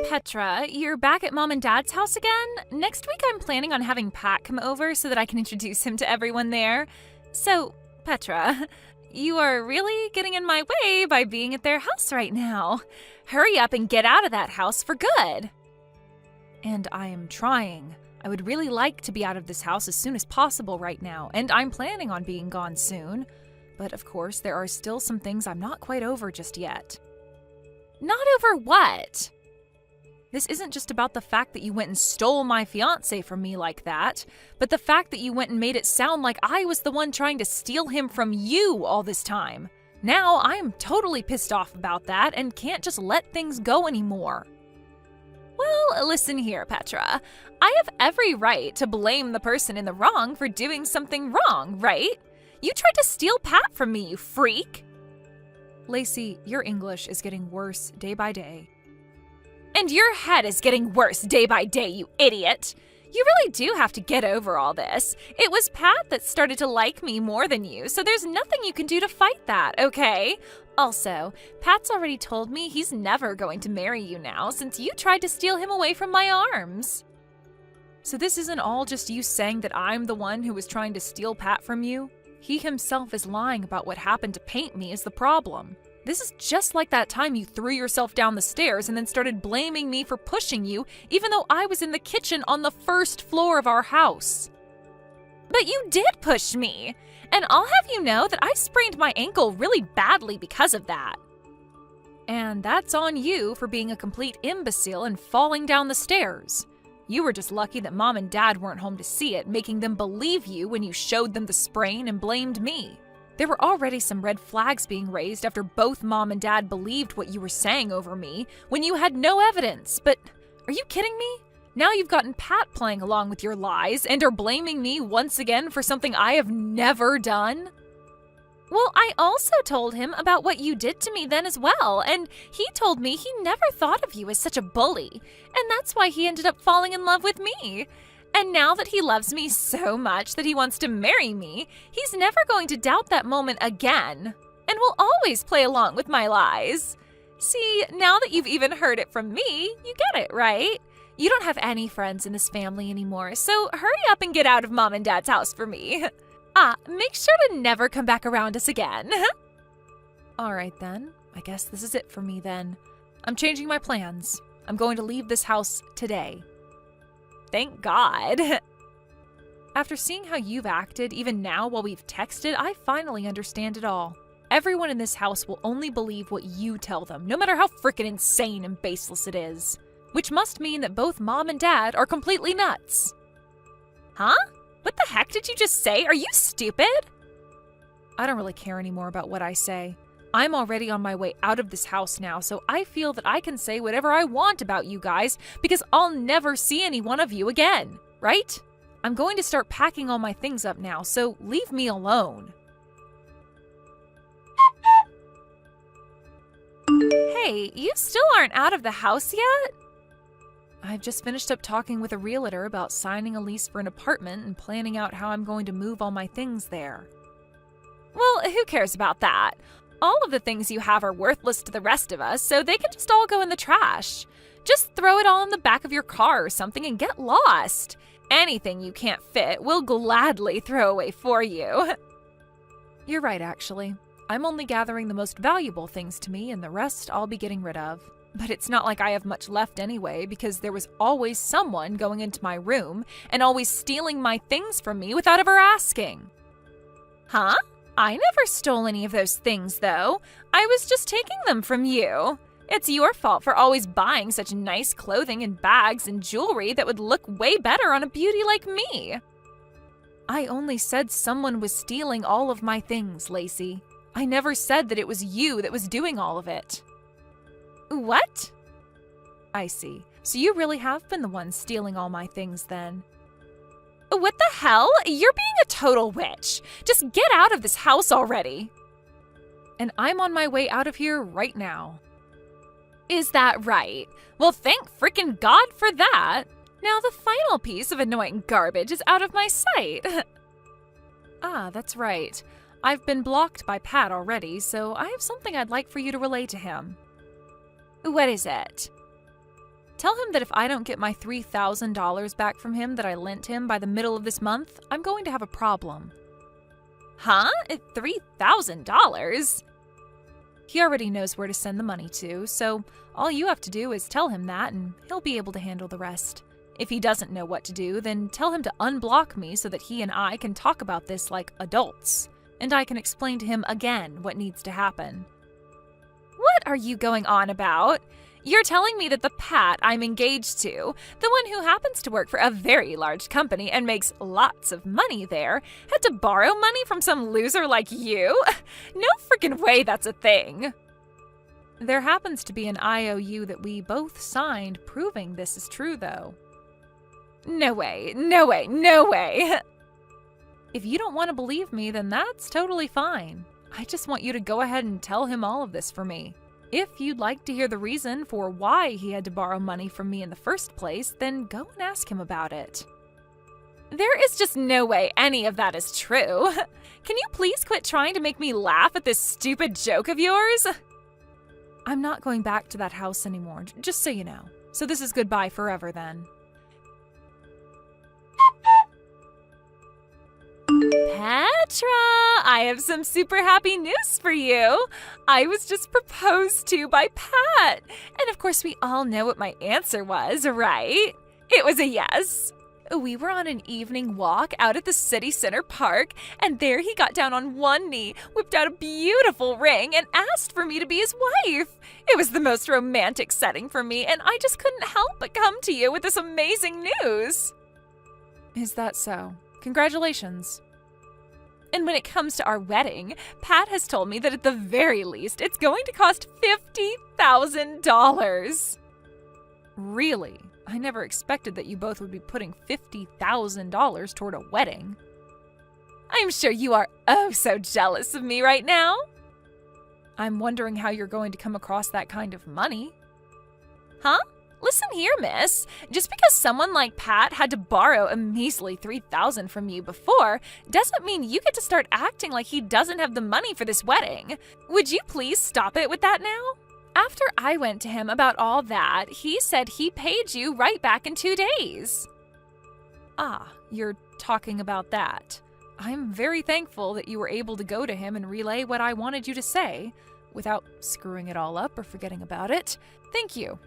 Petra, you're back at Mom and Dad's house again? Next week I'm planning on having Pat come over so that I can introduce him to everyone there. So, Petra, you are really getting in my way by being at their house right now. Hurry up and get out of that house for good. And I am trying. I would really like to be out of this house as soon as possible right now, and I'm planning on being gone soon. But of course, there are still some things I'm not quite over just yet. Not over what? This isn't just about the fact that you went and stole my fiance from me like that, but the fact that you went and made it sound like I was the one trying to steal him from you all this time. Now I am totally pissed off about that and can't just let things go anymore. Well, listen here, Petra. I have every right to blame the person in the wrong for doing something wrong, right? You tried to steal Pat from me, you freak. Lacey, your English is getting worse day by day. And your head is getting worse day by day, you idiot. You really do have to get over all this. It was Pat that started to like me more than you, so there's nothing you can do to fight that, okay? Also, Pat's already told me he's never going to marry you now since you tried to steal him away from my arms. So this isn't all just you saying that I'm the one who was trying to steal Pat from you? He himself is lying about what happened to paint me is the problem. This is just like that time you threw yourself down the stairs and then started blaming me for pushing you, even though I was in the kitchen on the first floor of our house. But you did push me, and I'll have you know that I sprained my ankle really badly because of that. And that's on you for being a complete imbecile and falling down the stairs. You were just lucky that Mom and Dad weren't home to see it, making them believe you when you showed them the sprain and blamed me. There were already some red flags being raised after both Mom and Dad believed what you were saying over me when you had no evidence. But are you kidding me? Now you've gotten Pat playing along with your lies and are blaming me once again for something I have never done? Well, I also told him about what you did to me then as well, and he told me he never thought of you as such a bully, and that's why he ended up falling in love with me. And now that he loves me so much that he wants to marry me, he's never going to doubt that moment again, and will always play along with my lies. See, now that you've even heard it from me, you get it, right? You don't have any friends in this family anymore, so hurry up and get out of Mom and Dad's house for me. Make sure to never come back around us again. All right then, I guess this is it for me then. I'm changing my plans. I'm going to leave this house today. Thank God. After seeing how you've acted, even now while we've texted, I finally understand it all. Everyone in this house will only believe what you tell them, no matter how frickin' insane and baseless it is. Which must mean that both Mom and Dad are completely nuts. Huh? What the heck did you just say? Are you stupid? I don't really care anymore about what I say. I'm already on my way out of this house now, so I feel that I can say whatever I want about you guys because I'll never see any one of you again, right? I'm going to start packing all my things up now, so leave me alone. Hey, you still aren't out of the house yet? I've just finished up talking with a realtor about signing a lease for an apartment and planning out how I'm going to move all my things there. Well, who cares about that? All of the things you have are worthless to the rest of us, so they can just all go in the trash. Just throw it all in the back of your car or something and get lost. Anything you can't fit, we'll gladly throw away for you. You're right, actually. I'm only gathering the most valuable things to me, and the rest I'll be getting rid of. But it's not like I have much left anyway, because there was always someone going into my room and always stealing my things from me without ever asking. Huh? I never stole any of those things, though. I was just taking them from you. It's your fault for always buying such nice clothing and bags and jewelry that would look way better on a beauty like me. I only said someone was stealing all of my things, Lacey. I never said that it was you that was doing all of it. What? I see. So you really have been the one stealing all my things then. What the hell? You're being a total witch. Just get out of this house already. And I'm on my way out of here right now. Is that right? Well, thank frickin' God for that. Now the final piece of annoying garbage is out of my sight. That's right. I've been blocked by Pat already, so I have something I'd like for you to relay to him. What is it? Tell him that if I don't get my $3,000 back from him that I lent him by the middle of this month, I'm going to have a problem. Huh? $3,000? He already knows where to send the money to, so all you have to do is tell him that and he'll be able to handle the rest. If he doesn't know what to do, then tell him to unblock me so that he and I can talk about this like adults, and I can explain to him again what needs to happen. What are you going on about? You're telling me that the Pat I'm engaged to, the one who happens to work for a very large company and makes lots of money there, had to borrow money from some loser like you? No freaking way that's a thing. There happens to be an IOU that we both signed proving this is true, though. No way, no way, no way. If you don't want to believe me, then that's totally fine. I just want you to go ahead and tell him all of this for me. If you'd like to hear the reason for why he had to borrow money from me in the first place, then go and ask him about it. There is just no way any of that is true. Can you please quit trying to make me laugh at this stupid joke of yours? I'm not going back to that house anymore, just so you know. So this is goodbye forever then. Petra, I have some super happy news for you. I was just proposed to by Pat. And of course, we all know what my answer was, right? It was a yes. We were on an evening walk out at the city center park, and there he got down on one knee, whipped out a beautiful ring, and asked for me to be his wife. It was the most romantic setting for me, and I just couldn't help but come to you with this amazing news. Is that so? Congratulations. And when it comes to our wedding, Pat has told me that at the very least, it's going to cost $50,000. Really? I never expected that you both would be putting $50,000 toward a wedding. I'm sure you are oh so jealous of me right now. I'm wondering how you're going to come across that kind of money. Huh? Listen here, miss. Just because someone like Pat had to borrow a measly $3,000 from you before doesn't mean you get to start acting like he doesn't have the money for this wedding. Would you please stop it with that now? After I went to him about all that, he said he paid you right back in 2 days. Ah, you're talking about that. I'm very thankful that you were able to go to him and relay what I wanted you to say without screwing it all up or forgetting about it. Thank you.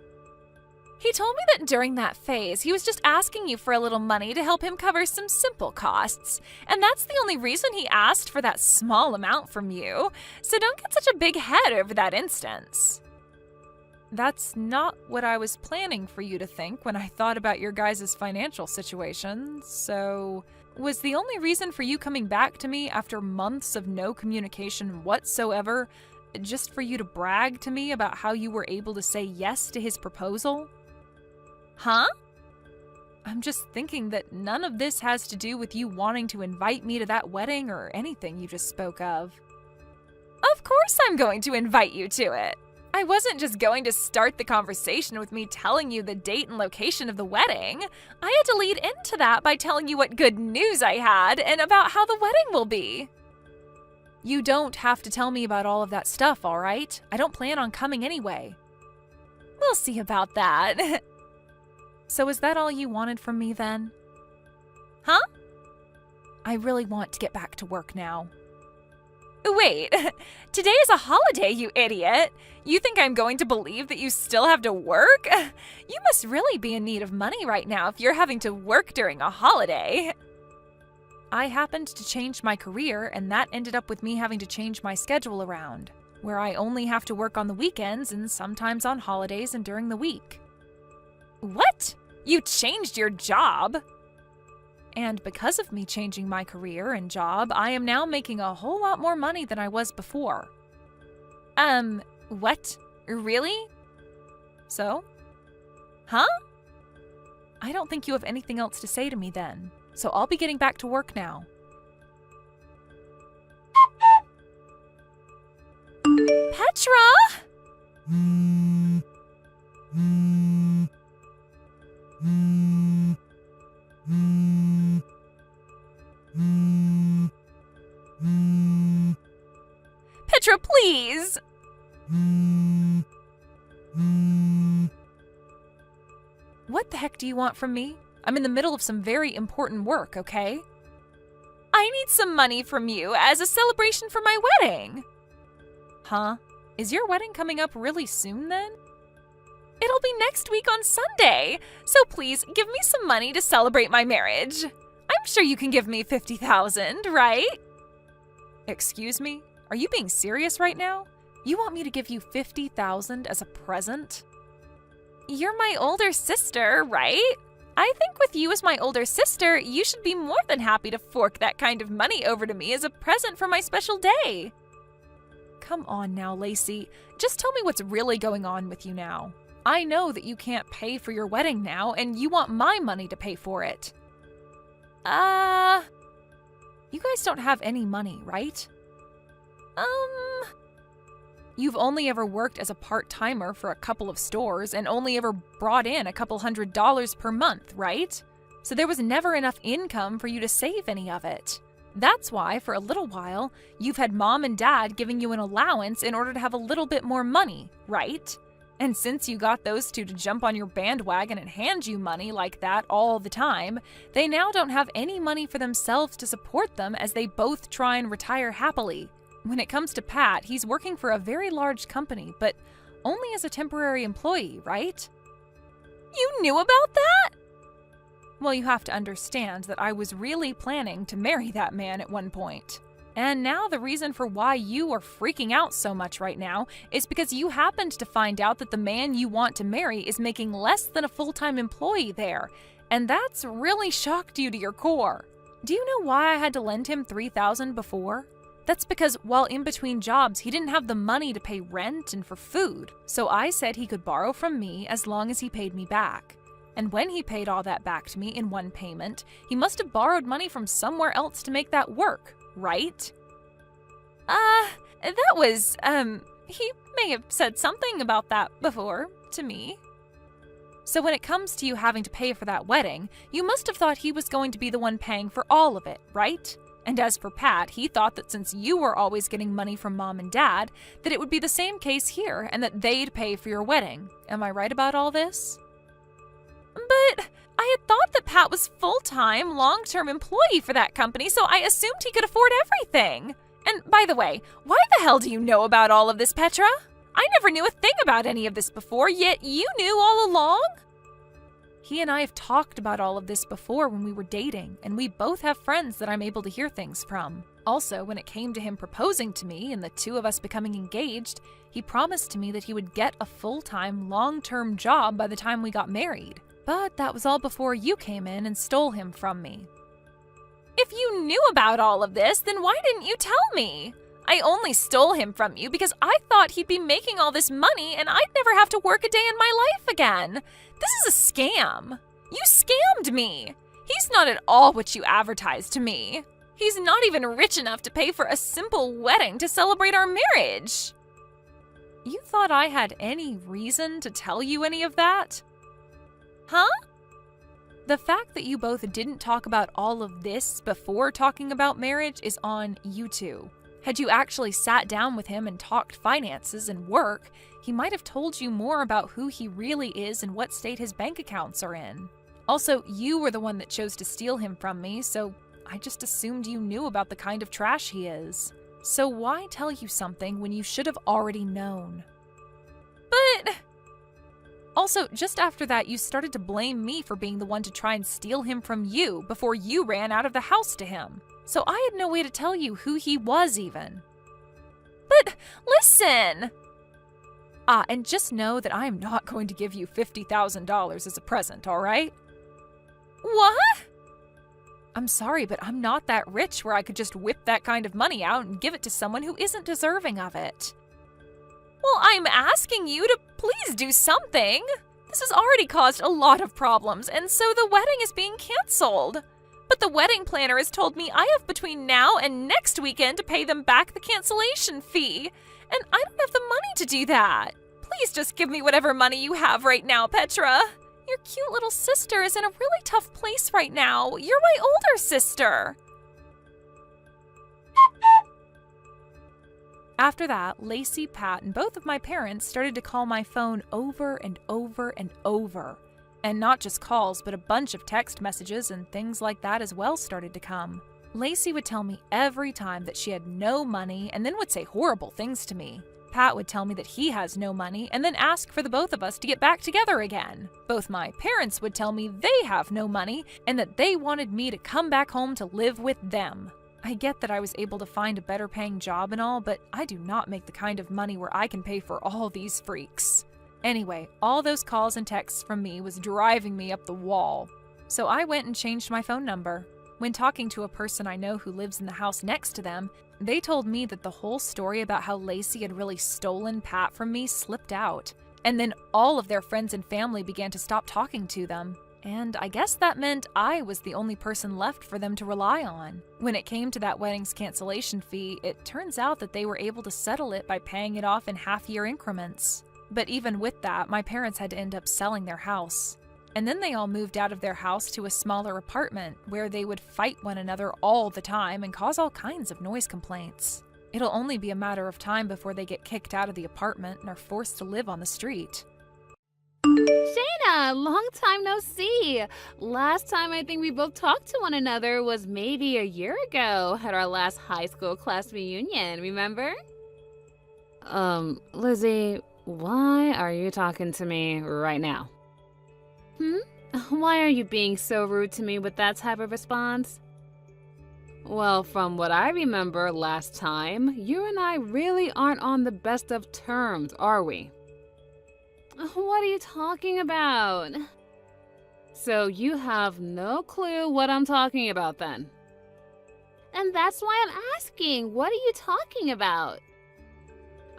He told me that during that phase, he was just asking you for a little money to help him cover some simple costs. And that's the only reason he asked for that small amount from you. So don't get such a big head over that instance. That's not what I was planning for you to think when I thought about your guys' financial situation. So, was the only reason for you coming back to me after months of no communication whatsoever just for you to brag to me about how you were able to say yes to his proposal? Huh? I'm just thinking that none of this has to do with you wanting to invite me to that wedding or anything you just spoke of. Of course I'm going to invite you to it. I wasn't just going to start the conversation with me telling you the date and location of the wedding. I had to lead into that by telling you what good news I had and about how the wedding will be. You don't have to tell me about all of that stuff, all right? I don't plan on coming anyway. We'll see about that. So is that all you wanted from me then? Huh? I really want to get back to work now. Wait, today is a holiday, you idiot. You think I'm going to believe that you still have to work? You must really be in need of money right now if you're having to work during a holiday. I happened to change my career, and that ended up with me having to change my schedule around, where I only have to work on the weekends and sometimes on holidays and during the week. What? You changed your job? And because of me changing my career and job, I am now making a whole lot more money than I was before. What? Really? So? Huh? I don't think you have anything else to say to me then, so I'll be getting back to work now. Petra? Petra, please! What the heck do you want from me? I'm in the middle of some very important work, okay? I need some money from you as a celebration for my wedding. Huh? Is your wedding coming up really soon then? It'll be next week on Sunday, so please give me some money to celebrate my marriage. I'm sure you can give me $50,000, right? Excuse me? Are you being serious right now? You want me to give you $50,000 as a present? You're my older sister, right? I think with you as my older sister, you should be more than happy to fork that kind of money over to me as a present for my special day. Come on now, Lacey. Just tell me what's really going on with you now. I know that you can't pay for your wedding now, and you want my money to pay for it. You guys don't have any money, right? You've only ever worked as a part-timer for a couple of stores and only ever brought in a couple $100s per month, right? So there was never enough income for you to save any of it. That's why, for a little while, you've had mom and dad giving you an allowance in order to have a little bit more money, right? And since you got those two to jump on your bandwagon and hand you money like that all the time, they now don't have any money for themselves to support them as they both try and retire happily. When it comes to Pat, he's working for a very large company, but only as a temporary employee, right? You knew about that? Well, you have to understand that I was really planning to marry that man at one point. And now the reason for why you are freaking out so much right now is because you happened to find out that the man you want to marry is making less than a full-time employee there, and that's really shocked you to your core. Do you know why I had to lend him $3,000 before? That's because while in between jobs, he didn't have the money to pay rent and for food, so I said he could borrow from me as long as he paid me back. And when he paid all that back to me in one payment, he must have borrowed money from somewhere else to make that work, right? He may have said something about that before to me. So when it comes to you having to pay for that wedding, you must have thought he was going to be the one paying for all of it, right? And as for Pat, he thought that since you were always getting money from mom and dad, that it would be the same case here and that they'd pay for your wedding. Am I right about all this? But I had thought that Pat was full-time, long-term employee for that company, so I assumed he could afford everything. And by the way, why the hell do you know about all of this, Petra? I never knew a thing about any of this before, yet you knew all along? He and I have talked about all of this before when we were dating, and we both have friends that I'm able to hear things from. Also, when it came to him proposing to me and the two of us becoming engaged, he promised to me that he would get a full-time, long-term job by the time we got married. But that was all before you came in and stole him from me. If you knew about all of this, then why didn't you tell me? I only stole him from you because I thought he'd be making all this money and I'd never have to work a day in my life again. This is a scam. You scammed me. He's not at all what you advertised to me. He's not even rich enough to pay for a simple wedding to celebrate our marriage. You thought I had any reason to tell you any of that? Huh? The fact that you both didn't talk about all of this before talking about marriage is on you two. Had you actually sat down with him and talked finances and work, he might have told you more about who he really is and what state his bank accounts are in. Also, you were the one that chose to steal him from me, so I just assumed you knew about the kind of trash he is. So why tell you something when you should have already known? But... Also, just after that, you started to blame me for being the one to try and steal him from you before you ran out of the house to him. So I had no way to tell you who he was even. But listen! And just know that I am not going to give you $50,000 as a present, all right? What? I'm sorry, but I'm not that rich where I could just whip that kind of money out and give it to someone who isn't deserving of it. Well, I'm asking you to please do something. This has already caused a lot of problems, and so the wedding is being canceled. But the wedding planner has told me I have between now and next weekend to pay them back the cancellation fee, and I don't have the money to do that. Please just give me whatever money you have right now, Petra. Your cute little sister is in a really tough place right now. You're my older sister. After that, Lacey, Pat, and both of my parents started to call my phone over and over and over. And not just calls, but a bunch of text messages and things like that as well started to come. Lacey would tell me every time that she had no money and then would say horrible things to me. Pat would tell me that he has no money and then ask for the both of us to get back together again. Both my parents would tell me they have no money and that they wanted me to come back home to live with them. I get that I was able to find a better paying job and all, but I do not make the kind of money where I can pay for all these freaks. Anyway, all those calls and texts from me was driving me up the wall. So I went and changed my phone number. When talking to a person I know who lives in the house next to them, they told me that the whole story about how Lacey had really stolen Pat from me slipped out. And then all of their friends and family began to stop talking to them. And I guess that meant I was the only person left for them to rely on. When it came to that wedding's cancellation fee, it turns out that they were able to settle it by paying it off in half-year increments. But even with that, my parents had to end up selling their house. And then they all moved out of their house to a smaller apartment where they would fight one another all the time and cause all kinds of noise complaints. It'll only be a matter of time before they get kicked out of the apartment and are forced to live on the street. Shayna, long time no see. Last time I think we both talked to one another was maybe a year ago at our last high school class reunion, remember? Lizzie, why are you talking to me right now? Why are you being so rude to me with that type of response? Well, from what I remember last time, you and I really aren't on the best of terms, are we? What are you talking about? So you have no clue what I'm talking about then? And that's why I'm asking, what are you talking about?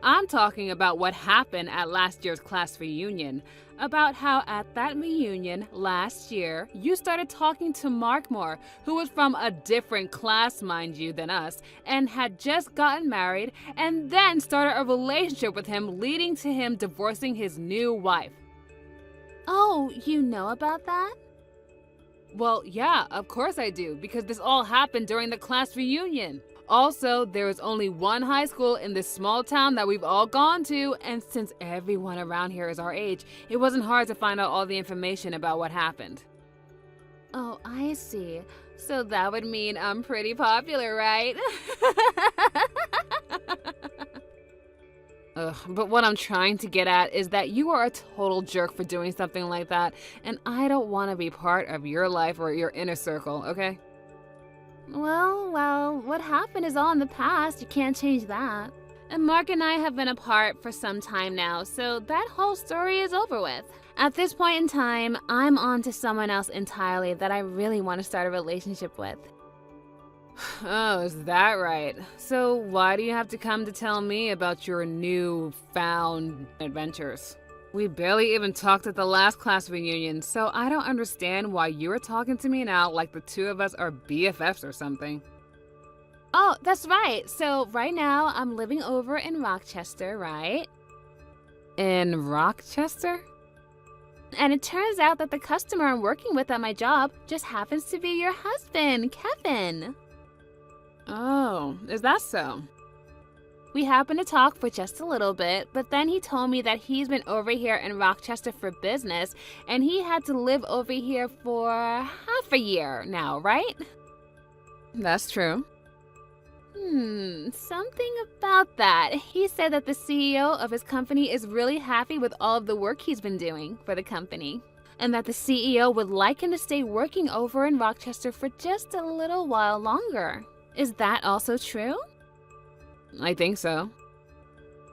I'm talking about what happened at last year's class reunion. About how at that reunion last year, you started talking to Markmore, who was from a different class, mind you, than us, and had just gotten married, and then started a relationship with him, leading to him divorcing his new wife. Oh, you know about that? Well, yeah, of course I do, because this all happened during the class reunion. Also, there is only one high school in this small town that we've all gone to, and since everyone around here is our age, it wasn't hard to find out all the information about what happened. Oh, I see. So that would mean I'm pretty popular, right? But what I'm trying to get at is that you are a total jerk for doing something like that, and I don't want to be part of your life or your inner circle, okay? Well, what happened is all in the past. You can't change that. And Mark and I have been apart for some time now, so that whole story is over with. At this point in time, I'm on to someone else entirely that I really want to start a relationship with. Oh, is that right? So why do you have to come to tell me about your newfound adventures? We barely even talked at the last class reunion, so I don't understand why you're talking to me now like the two of us are BFFs or something. Oh, that's right. So right now I'm living over in Rochester, right? In Rochester? And it turns out that the customer I'm working with at my job just happens to be your husband, Kevin. Oh, is that so? We happened to talk for just a little bit, but then he told me that he's been over here in Rochester for business, and he had to live over here for half a year now, right? That's true. Something about that. He said that the CEO of his company is really happy with all of the work he's been doing for the company, and that the CEO would like him to stay working over in Rochester for just a little while longer. Is that also true? I think so.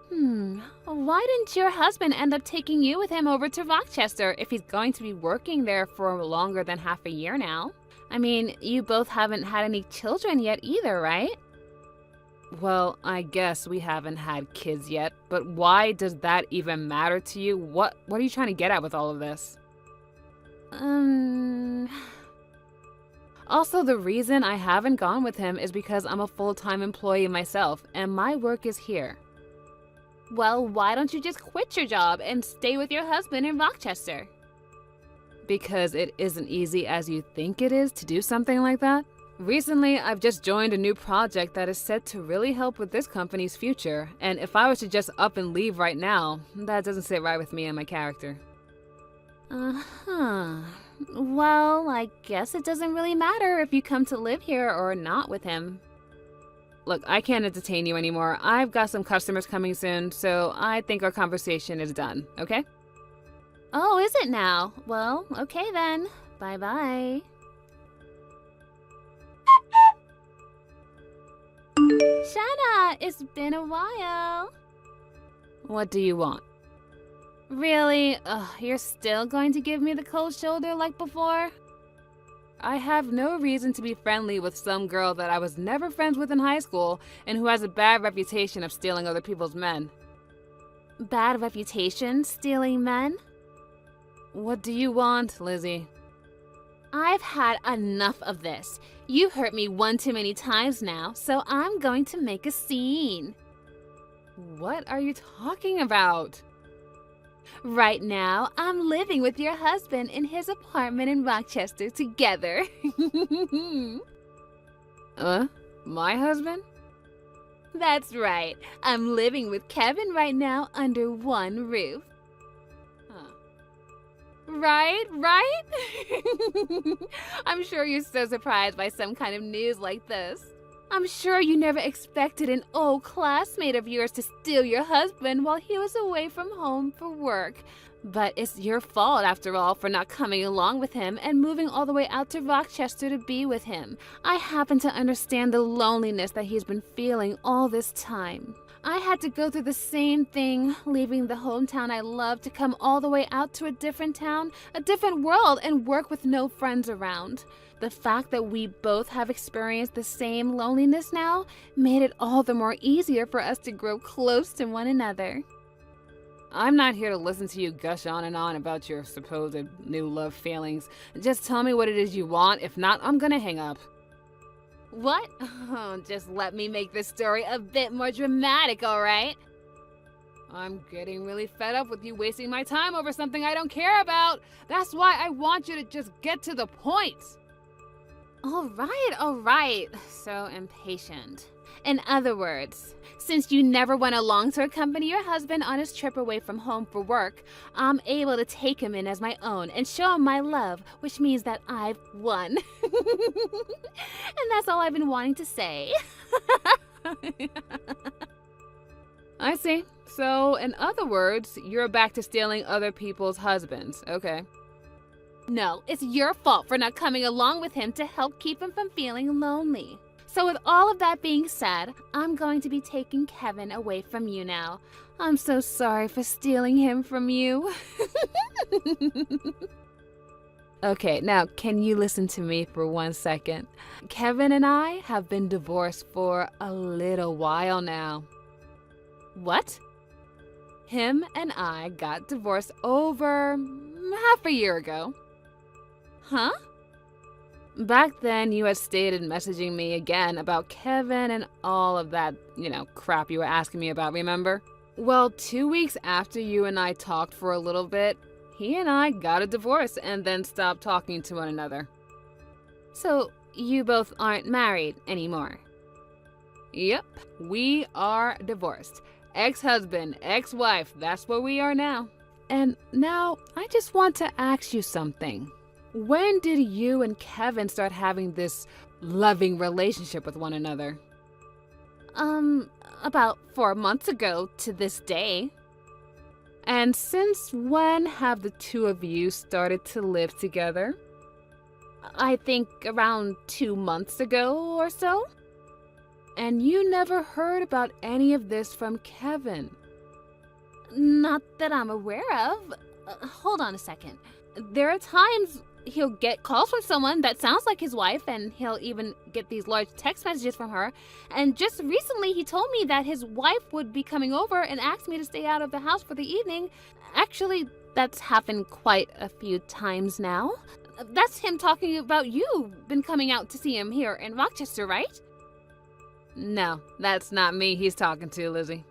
Why didn't your husband end up taking you with him over to Rochester if he's going to be working there for longer than half a year now? I mean, you both haven't had any children yet either, right? Well, I guess we haven't had kids yet, but why does that even matter to you? What are you trying to get at with all of this? Also, the reason I haven't gone with him is because I'm a full-time employee myself, and my work is here. Well, why don't you just quit your job and stay with your husband in Rochester? Because it isn't easy as you think it is to do something like that. Recently, I've just joined a new project that is set to really help with this company's future, and if I was to just up and leave right now, that doesn't sit right with me and my character. Uh-huh. Well, I guess it doesn't really matter if you come to live here or not with him. Look, I can't entertain you anymore. I've got some customers coming soon, so I think our conversation is done, okay? Oh, is it now? Well, okay then. Bye-bye. Shanna, it's been a while. What do you want? Really? Ugh, you're still going to give me the cold shoulder like before? I have no reason to be friendly with some girl that I was never friends with in high school and who has a bad reputation of stealing other people's men. Bad reputation? Stealing men? What do you want, Lizzie? I've had enough of this. You've hurt me one too many times now, so I'm going to make a scene. What are you talking about? Right now, I'm living with your husband in his apartment in Rochester together. My husband? That's right. I'm living with Kevin right now under one roof. Right? I'm sure you're so surprised by some kind of news like this. I'm sure you never expected an old classmate of yours to steal your husband while he was away from home for work. But it's your fault, after all, for not coming along with him and moving all the way out to Rochester to be with him. I happen to understand the loneliness that he's been feeling all this time. I had to go through the same thing, leaving the hometown I love to come all the way out to a different town, a different world, and work with no friends around. The fact that we both have experienced the same loneliness now made it all the more easier for us to grow close to one another. I'm not here to listen to you gush on and on about your supposed new love feelings. Just tell me what it is you want. If not, I'm gonna hang up. What? Oh, just let me make this story a bit more dramatic, all right? I'm getting really fed up with you wasting my time over something I don't care about. That's why I want you to just get to the point. All right. So impatient. In other words, since you never went along to accompany your husband on his trip away from home for work, I'm able to take him in as my own and show him my love, which means that I've won. And that's all I've been wanting to say. I see. So, in other words, you're back to stealing other people's husbands. Okay. No, it's your fault for not coming along with him to help keep him from feeling lonely. So with all of that being said, I'm going to be taking Kevin away from you now. I'm so sorry for stealing him from you. Okay, now can you listen to me for 1 second? Kevin and I have been divorced for a little while now. What? Him and I got divorced over half a year ago. Huh? Back then, you had stated messaging me again about Kevin and all of that, crap you were asking me about, remember? Well, 2 weeks after you and I talked for a little bit, he and I got a divorce and then stopped talking to one another. So, you both aren't married anymore? Yep, we are divorced. Ex-husband, ex-wife, that's where we are now. And now, I just want to ask you something. When did you and Kevin start having this loving relationship with one another? About 4 months ago to this day. And since when have the two of you started to live together? I think around 2 months ago or so. And you never heard about any of this from Kevin? Not that I'm aware of. Hold on a second. There are times he'll get calls from someone that sounds like his wife, and he'll even get these large text messages from her. And just recently he told me that his wife would be coming over and asked me to stay out of the house for the evening. Actually, that's happened quite a few times now. That's him talking about you been coming out to see him here in Rochester, right? No, that's not me he's talking to, Lizzie.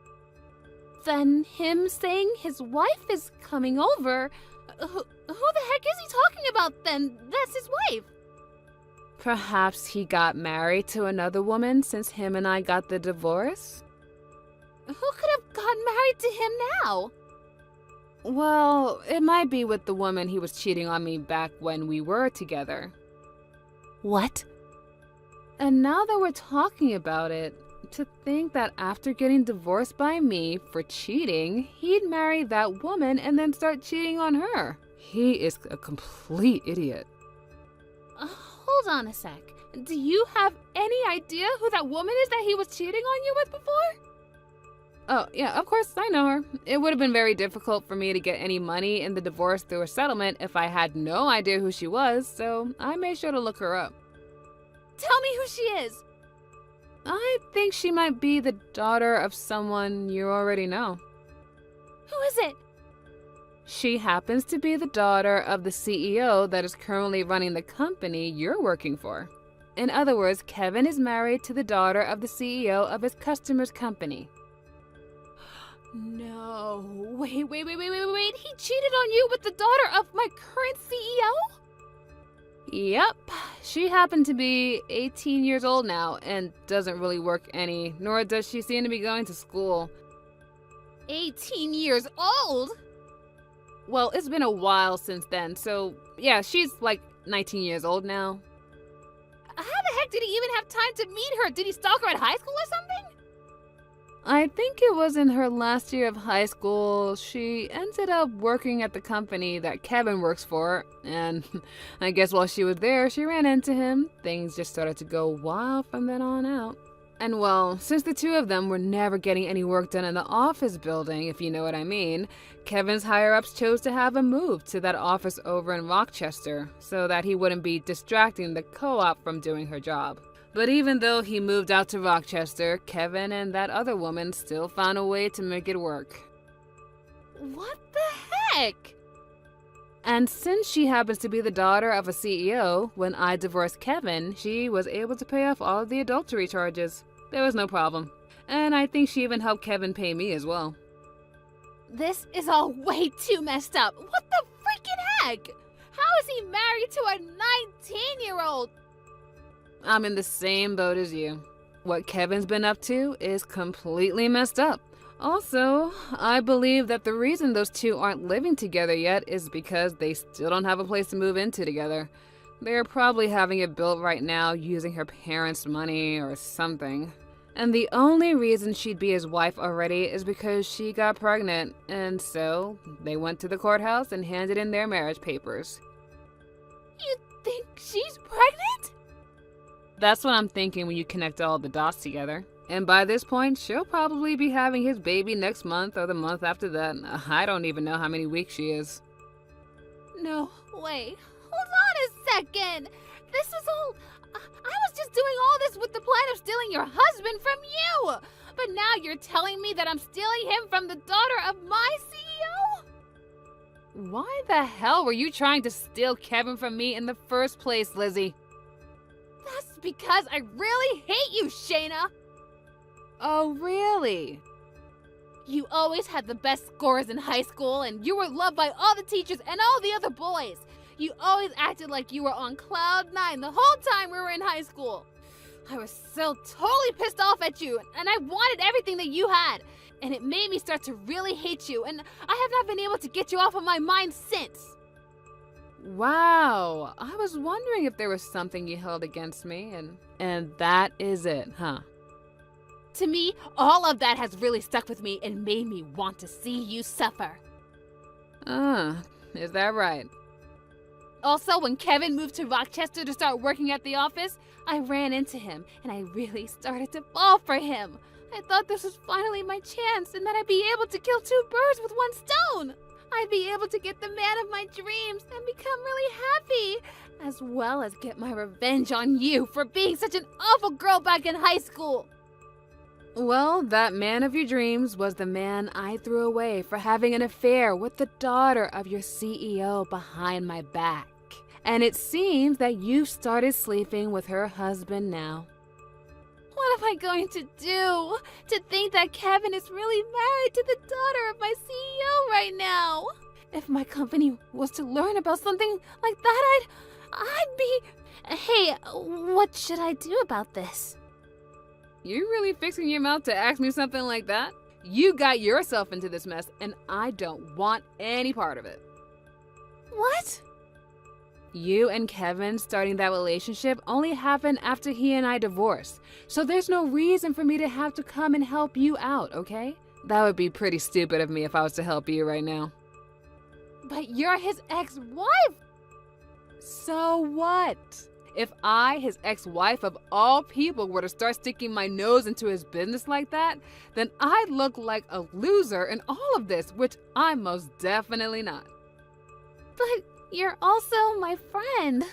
Then him saying his wife is coming over... Who the heck is he talking about then? That's his wife. Perhaps he got married to another woman since him and I got the divorce? Who could have gotten married to him now? Well, it might be with the woman he was cheating on me back when we were together. What? And now that we're talking about it, to think that after getting divorced by me for cheating, he'd marry that woman and then start cheating on her. He is a complete idiot. Hold on a sec. Do you have any idea who that woman is that he was cheating on you with before? Oh, yeah, of course, I know her. It would have been very difficult for me to get any money in the divorce through a settlement if I had no idea who she was, so I made sure to look her up. Tell me who she is. I think she might be the daughter of someone you already know. Who is it? She happens to be the daughter of the CEO that is currently running the company you're working for. In other words, Kevin is married to the daughter of the CEO of his customer's company. No. Wait. He cheated on you with the daughter of my current CEO? Yep. She happened to be 18 years old now and doesn't really work any, nor does she seem to be going to school. 18 years old? Well, it's been a while since then, so yeah, she's like 19 years old now. How the heck did he even have time to meet her? Did he stalk her at high school or something? I think it was in her last year of high school. She ended up working at the company that Kevin works for, and I guess while she was there, she ran into him. Things just started to go wild from then on out. And well, since the two of them were never getting any work done in the office building, if you know what I mean, Kevin's higher-ups chose to have him move to that office over in Rochester so that he wouldn't be distracting the co-op from doing her job. But even though he moved out to Rochester, Kevin and that other woman still found a way to make it work. What the heck? And since she happens to be the daughter of a CEO, when I divorced Kevin, she was able to pay off all of the adultery charges. There was no problem. And I think she even helped Kevin pay me as well. This is all way too messed up. What the freaking heck? How is he married to a 19-year-old? I'm in the same boat as you. What Kevin's been up to is completely messed up. Also, I believe that the reason those two aren't living together yet is because they still don't have a place to move into together. They're probably having it built right now using her parents' money or something. And the only reason she'd be his wife already is because she got pregnant, and so they went to the courthouse and handed in their marriage papers. You think she's pregnant? That's what I'm thinking when you connect all the dots together. And by this point, she'll probably be having his baby next month or the month after that. I don't even know how many weeks she is. No, wait. Hold on a second. This is all... I was just doing all this with the plan of stealing your husband from you. But now you're telling me that I'm stealing him from the daughter of my CEO? Why the hell were you trying to steal Kevin from me in the first place, Lizzie? That's because I really hate you, Shayna. Oh, really? You always had the best scores in high school, and you were loved by all the teachers and all the other boys. You always acted like you were on cloud 9 the whole time we were in high school. I was so totally pissed off at you, and I wanted everything that you had. And it made me start to really hate you, and I have not been able to get you off of my mind since. Wow, I was wondering if there was something you held against me, and that is it, huh? To me, all of that has really stuck with me and made me want to see you suffer. Is that right? Also, when Kevin moved to Rochester to start working at the office, I ran into him and I really started to fall for him. I thought this was finally my chance and that I'd be able to kill two birds with one stone. I'd be able to get the man of my dreams and become really happy, as well as get my revenge on you for being such an awful girl back in high school. Well, that man of your dreams was the man I threw away for having an affair with the daughter of your CEO behind my back. And it seems that you've started sleeping with her husband now. What am I going to do? To think that Kevin is really married to the daughter of my CEO right now? If my company was to learn about something like that, I'd be... Hey, what should I do about this? You really fixing your mouth to ask me something like that? You got yourself into this mess, and I don't want any part of it. What? You and Kevin starting that relationship only happened after he and I divorced, so there's no reason for me to have to come and help you out, okay? That would be pretty stupid of me if I was to help you right now. But you're his ex-wife! So what? If I, his ex-wife of all people, were to start sticking my nose into his business like that, then I'd look like a loser in all of this, which I'm most definitely not. But you're also my friend.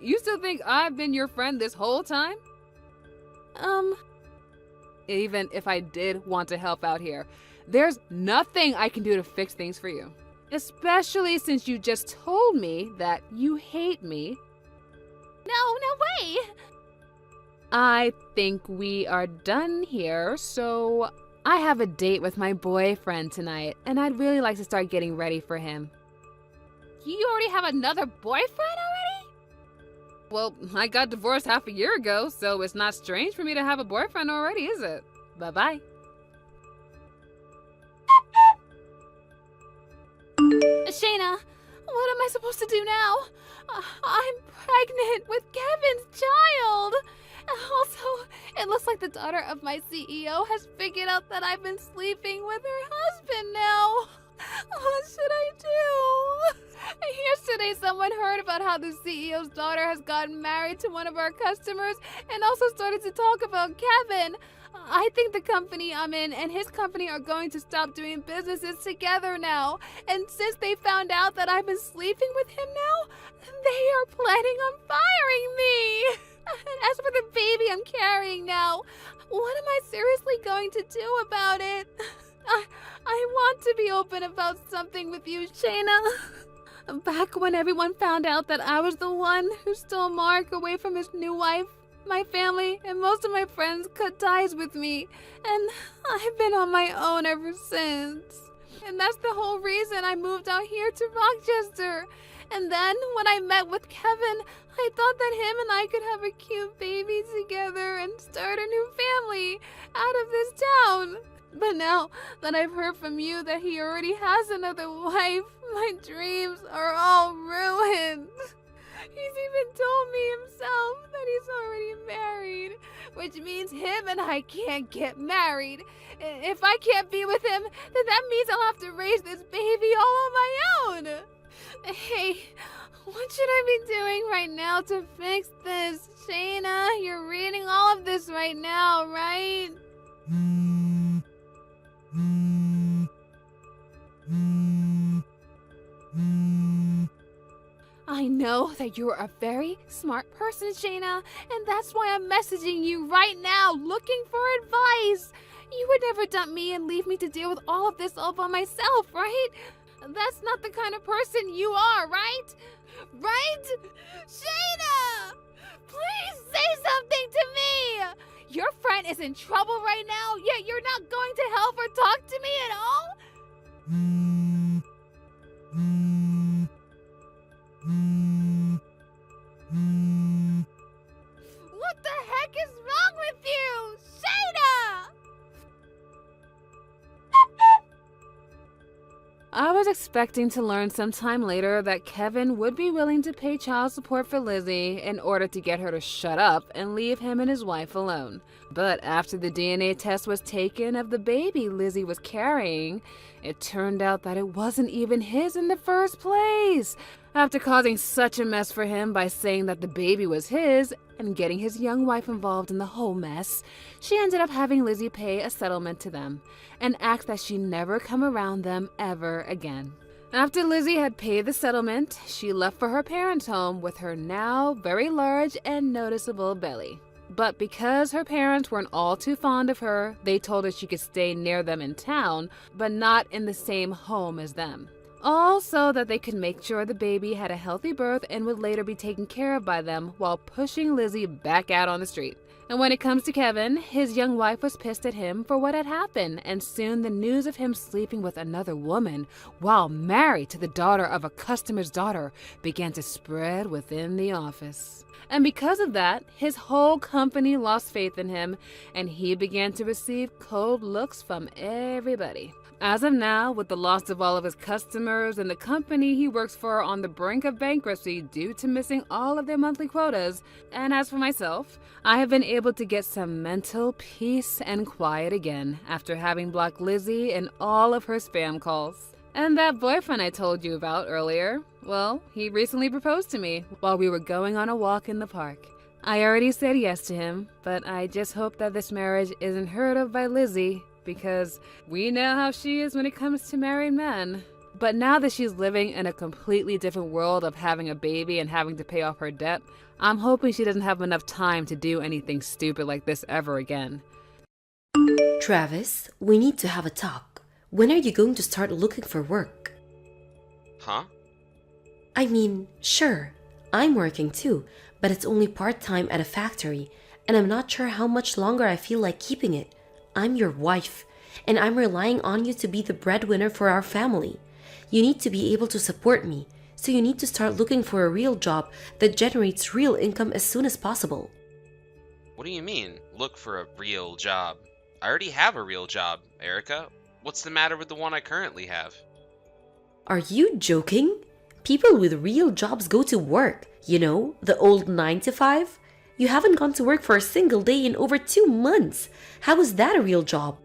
You still think I've been your friend this whole time? Even if I did want to help out here, there's nothing I can do to fix things for you. Especially since you just told me that you hate me. No way! I think we are done here, so I have a date with my boyfriend tonight, and I'd really like to start getting ready for him. You already have another boyfriend already? Well, I got divorced half a year ago, so it's not strange for me to have a boyfriend already, is it? Bye-bye. Shayna, what am I supposed to do now? I'm pregnant with Kevin's child. Also, it looks like the daughter of my CEO has figured out that I've been sleeping with her husband now. What should I do? Yesterday, someone heard about how the CEO's daughter has gotten married to one of our customers and also started to talk about Kevin. I think the company I'm in and his company are going to stop doing businesses together now. And since they found out that I've been sleeping with him now, they are planning on firing me. As for the baby I'm carrying now, what am I seriously going to do about it? I want to be open about something with you, Shayna. Back when everyone found out that I was the one who stole Mark away from his new wife, my family and most of my friends cut ties with me, and I've been on my own ever since. And that's the whole reason I moved out here to Rochester. And then when I met with Kevin, I thought that him and I could have a cute baby together and start a new family out of this town. But now that I've heard from you that he already has another wife, my dreams are all ruined. He's even told me himself that he's already married, which means him and I can't get married. If I can't be with him, then that means I'll have to raise this baby all on my own. Hey, what should I be doing right now to fix this? Shayna, you're reading all of this right now, right? I know that you're a very smart person, Shayna, and that's why I'm messaging you right now, looking for advice. You would never dump me and leave me to deal with all of this all by myself, right? That's not the kind of person you are, right? Right? Shayna! Please say something to me! Your friend is in trouble right now, yet you're not going to help or talk to me at all? What the heck is wrong with you? Shayna! I was expecting to learn sometime later that Kevin would be willing to pay child support for Lizzie in order to get her to shut up and leave him and his wife alone. But after the DNA test was taken of the baby Lizzie was carrying, it turned out that it wasn't even his in the first place. After causing such a mess for him by saying that the baby was his and getting his young wife involved in the whole mess, she ended up having Lizzie pay a settlement to them and ask that she never come around them ever again. After Lizzie had paid the settlement, she left for her parents' home with her now very large and noticeable belly. But because her parents weren't all too fond of her, they told her she could stay near them in town, but not in the same home as them. All so that they could make sure the baby had a healthy birth and would later be taken care of by them while pushing Lizzie back out on the street. And when it comes to Kevin, his young wife was pissed at him for what had happened, and soon the news of him sleeping with another woman while married to the daughter of a customer's daughter began to spread within the office. And because of that, his whole company lost faith in him, and he began to receive cold looks from everybody. As of now, with the loss of all of his customers and the company he works for on the brink of bankruptcy due to missing all of their monthly quotas, and as for myself, I have been able to get some mental peace and quiet again after having blocked Lizzie and all of her spam calls. And that boyfriend I told you about earlier, well, he recently proposed to me while we were going on a walk in the park. I already said yes to him, but I just hope that this marriage isn't heard of by Lizzie, because we know how she is when it comes to married men. But now that she's living in a completely different world of having a baby and having to pay off her debt, I'm hoping she doesn't have enough time to do anything stupid like this ever again. Travis, we need to have a talk. When are you going to start looking for work? Huh? I mean, sure, I'm working too, but it's only part-time at a factory, and I'm not sure how much longer I feel like keeping it. I'm your wife, and I'm relying on you to be the breadwinner for our family. You need to be able to support me, so you need to start looking for a real job that generates real income as soon as possible. What do you mean, look for a real job? I already have a real job, Erica. What's the matter with the one I currently have? Are you joking? People with real jobs go to work, you know, the old 9 to 5. You haven't gone to work for a single day in over 2 months. How is that a real job?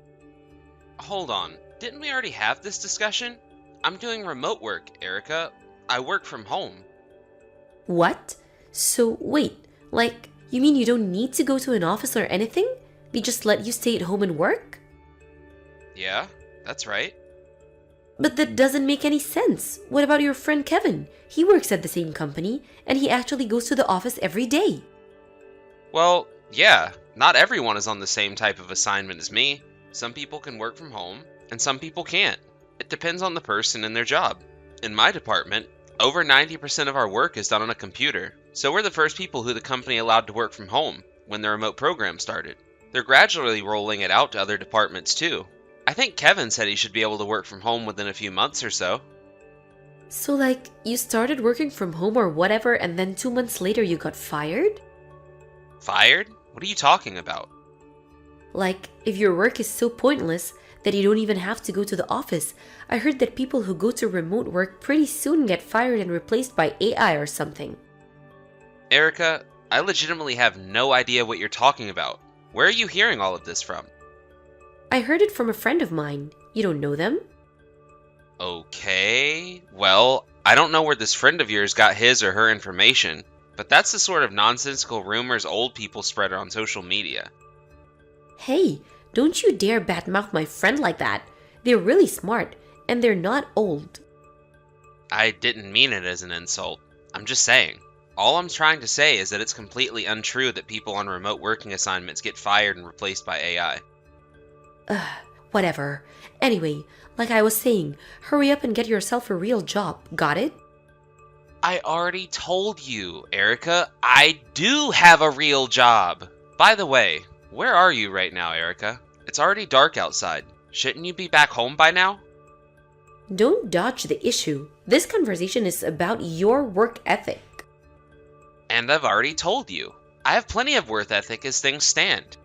Hold on, didn't we already have this discussion? I'm doing remote work, Erica. I work from home. What? So wait, like, you mean you don't need to go to an office or anything? They just let you stay at home and work? Yeah, that's right. But that doesn't make any sense. What about your friend Kevin? He works at the same company, and he actually goes to the office every day. Well, yeah, not everyone is on the same type of assignment as me. Some people can work from home, and some people can't. It depends on the person and their job. In my department, over 90% of our work is done on a computer, so we're the first people who the company allowed to work from home when the remote program started. They're gradually rolling it out to other departments too. I think Kevin said he should be able to work from home within a few months or so. So like, you started working from home or whatever, and then 2 months later you got fired? Fired? What are you talking about? Like, if your work is so pointless that you don't even have to go to the office. I heard that people who go to remote work pretty soon get fired and replaced by AI or something. Erica, I legitimately have no idea what you're talking about. Where are you hearing all of this from? I heard it from a friend of mine. You don't know them? Okay, well, I don't know where this friend of yours got his or her information, but that's the sort of nonsensical rumors old people spread on social media. Hey, don't you dare badmouth my friend like that. They're really smart, and they're not old. I didn't mean it as an insult. I'm just saying. All I'm trying to say is that it's completely untrue that people on remote working assignments get fired and replaced by AI. Whatever. Anyway, like I was saying, hurry up and get yourself a real job. Got it? I already told you, Erica. I do have a real job. By the way, where are you right now, Erica? It's already dark outside. Shouldn't you be back home by now? Don't dodge the issue. This conversation is about your work ethic. And I've already told you. I have plenty of work ethic as things stand.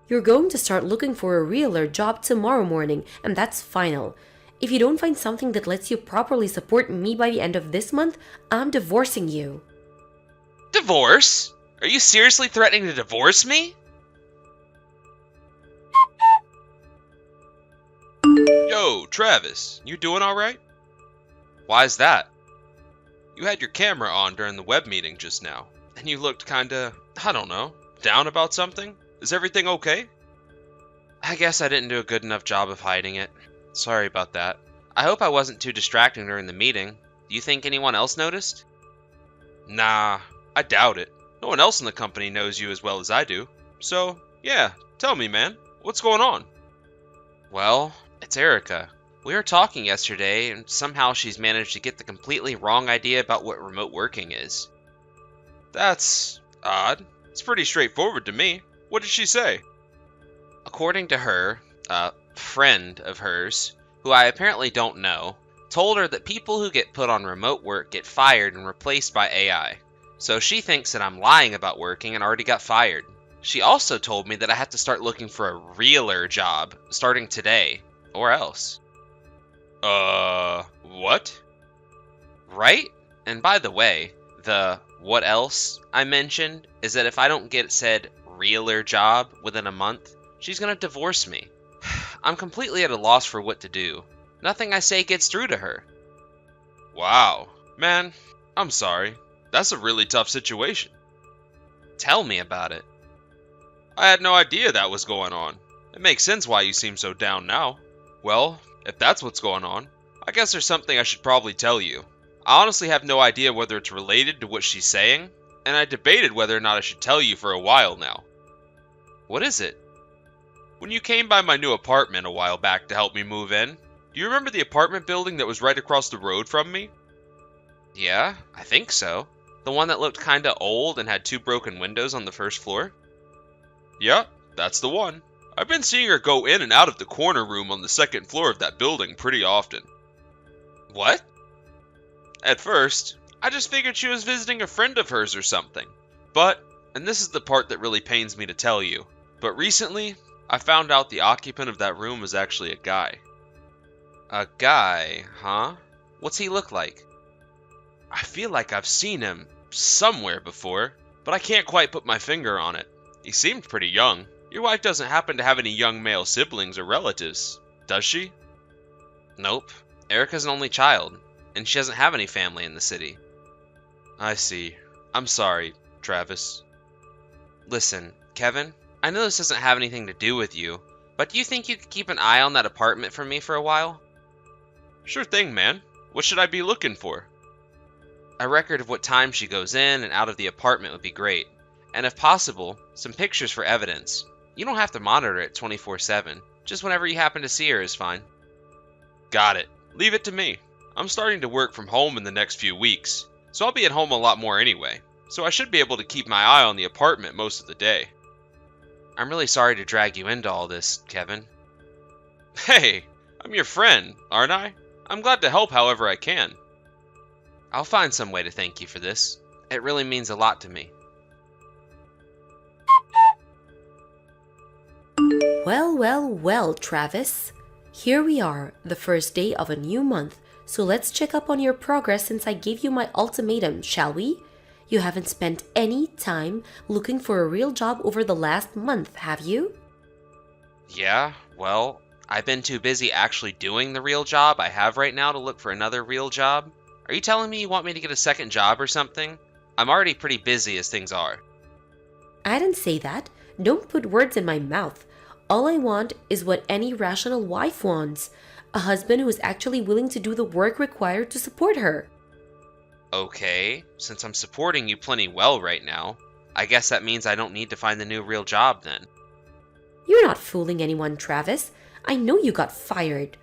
You're going to start looking for a realer job tomorrow morning, and that's final. If you don't find something that lets you properly support me by the end of this month, I'm divorcing you. Divorce? Are you seriously threatening to divorce me? Yo, Travis, you doing alright? Why's that? You had your camera on during the web meeting just now, and you looked kinda, I don't know, down about something? Is everything okay? I guess I didn't do a good enough job of hiding it. Sorry about that. I hope I wasn't too distracting during the meeting. Do you think anyone else noticed? Nah, I doubt it. No one else in the company knows you as well as I do. So, yeah, tell me, man. What's going on? Well, it's Erica. We were talking yesterday, and somehow she's managed to get the completely wrong idea about what remote working is. That's odd. It's pretty straightforward to me. What did she say? According to her, a friend of hers, who I apparently don't know, told her that people who get put on remote work get fired and replaced by AI. So she thinks that I'm lying about working and already got fired. She also told me that I have to start looking for a realer job starting today, or else. What? Right? And by the way, the what else I mentioned is that if I don't get said realer job within a month, she's gonna divorce me. I'm completely at a loss for what to do. Nothing I say gets through to her. Wow. Man, I'm sorry. That's a really tough situation. Tell me about it. I had no idea that was going on. It makes sense why you seem so down now. Well, if that's what's going on, I guess there's something I should probably tell you. I honestly have no idea whether it's related to what she's saying, and I debated whether or not I should tell you for a while now. What is it? When you came by my new apartment a while back to help me move in, do you remember the apartment building that was right across the road from me? Yeah, I think so. The one that looked kinda old and had 2 broken windows on the first floor? Yeah, that's the one. I've been seeing her go in and out of the corner room on the 2nd floor of that building pretty often. What? At first, I just figured she was visiting a friend of hers or something. But, and this is the part that really pains me to tell you, but recently, I found out the occupant of that room was actually a guy. A guy, huh? What's he look like? I feel like I've seen him somewhere before, but I can't quite put my finger on it. He seemed pretty young. Your wife doesn't happen to have any young male siblings or relatives, does she? Nope. Erica's an only child, and she doesn't have any family in the city. I see. I'm sorry, Travis. Listen, Kevin, I know this doesn't have anything to do with you, but do you think you could keep an eye on that apartment for me for a while? Sure thing, man. What should I be looking for? A record of what time she goes in and out of the apartment would be great, and if possible, some pictures for evidence. You don't have to monitor it 24/7. Just whenever you happen to see her is fine. Got it. Leave it to me. I'm starting to work from home in the next few weeks, so I'll be at home a lot more anyway, so I should be able to keep my eye on the apartment most of the day. I'm really sorry to drag you into all this, Kevin. Hey, I'm your friend, aren't I? I'm glad to help however I can. I'll find some way to thank you for this. It really means a lot to me. Well, well, well, Travis. Here we are, the first day of a new month, so let's check up on your progress since I gave you my ultimatum, shall we? You haven't spent any time looking for a real job over the last month, have you? Yeah, well, I've been too busy actually doing the real job I have right now to look for another real job. Are you telling me you want me to get a second job or something? I'm already pretty busy as things are. I didn't say that. Don't put words in my mouth. All I want is what any rational wife wants. A husband who is actually willing to do the work required to support her. Okay, since I'm supporting you plenty well right now, I guess that means I don't need to find a new real job then. You're not fooling anyone, Travis. I know you got fired.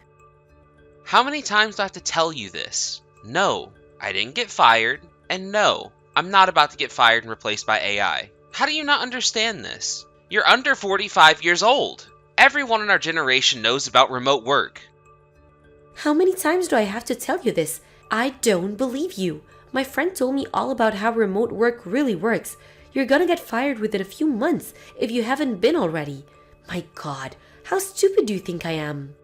How many times do I have to tell you this? No, I didn't get fired, and no, I'm not about to get fired and replaced by AI. How do you not understand this? You're under 45 years old. Everyone in our generation knows about remote work. How many times do I have to tell you this? I don't believe you. My friend told me all about how remote work really works. You're gonna get fired within a few months if you haven't been already. My God, how stupid do you think I am?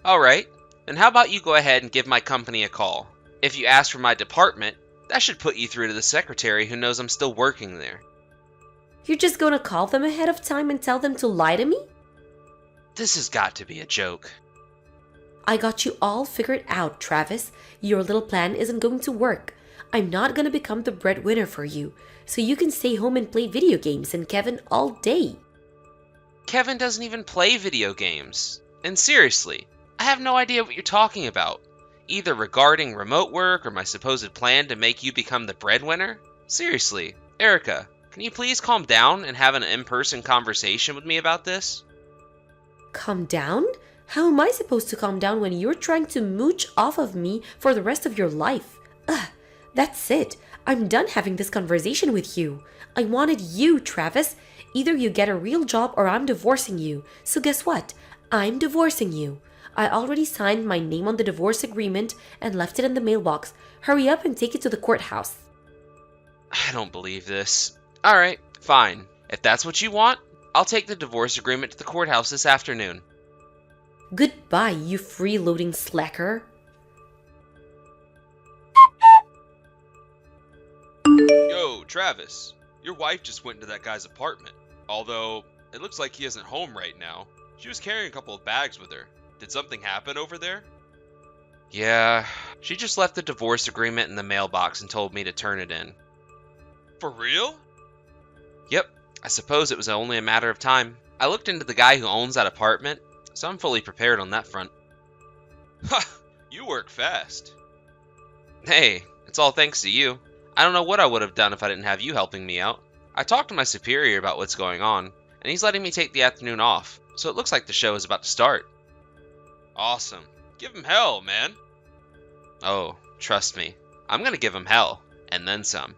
Alright, then how about you go ahead and give my company a call? If you ask for my department, that should put you through to the secretary who knows I'm still working there. You're just gonna call them ahead of time and tell them to lie to me? This has got to be a joke. I got you all figured out, Travis. Your little plan isn't going to work. I'm not gonna become the breadwinner for you, so you can stay home and play video games and Kevin all day. Kevin doesn't even play video games. And seriously, I have no idea what you're talking about. Either regarding remote work or my supposed plan to make you become the breadwinner? Seriously, Erica, can you please calm down and have an in-person conversation with me about this? Calm down? How am I supposed to calm down when you're trying to mooch off of me for the rest of your life? Ugh, that's it. I'm done having this conversation with you. I wanted you, Travis. Either you get a real job or I'm divorcing you. So guess what? I'm divorcing you. I already signed my name on the divorce agreement and left it in the mailbox. Hurry up and take it to the courthouse. I don't believe this. Alright, fine. If that's what you want, I'll take the divorce agreement to the courthouse this afternoon. Goodbye, you freeloading slacker. Yo, Travis. Your wife just went into that guy's apartment. Although, it looks like he isn't home right now. She was carrying a couple of bags with her. Did something happen over there? Yeah, she just left the divorce agreement in the mailbox and told me to turn it in. For real? Yep, I suppose it was only a matter of time. I looked into the guy who owns that apartment, so I'm fully prepared on that front. Ha! You work fast. Hey, it's all thanks to you. I don't know what I would have done if I didn't have you helping me out. I talked to my superior about what's going on, and he's letting me take the afternoon off, so it looks like the show is about to start. Awesome. Give him hell, man. Oh, trust me. I'm gonna give him hell, and then some.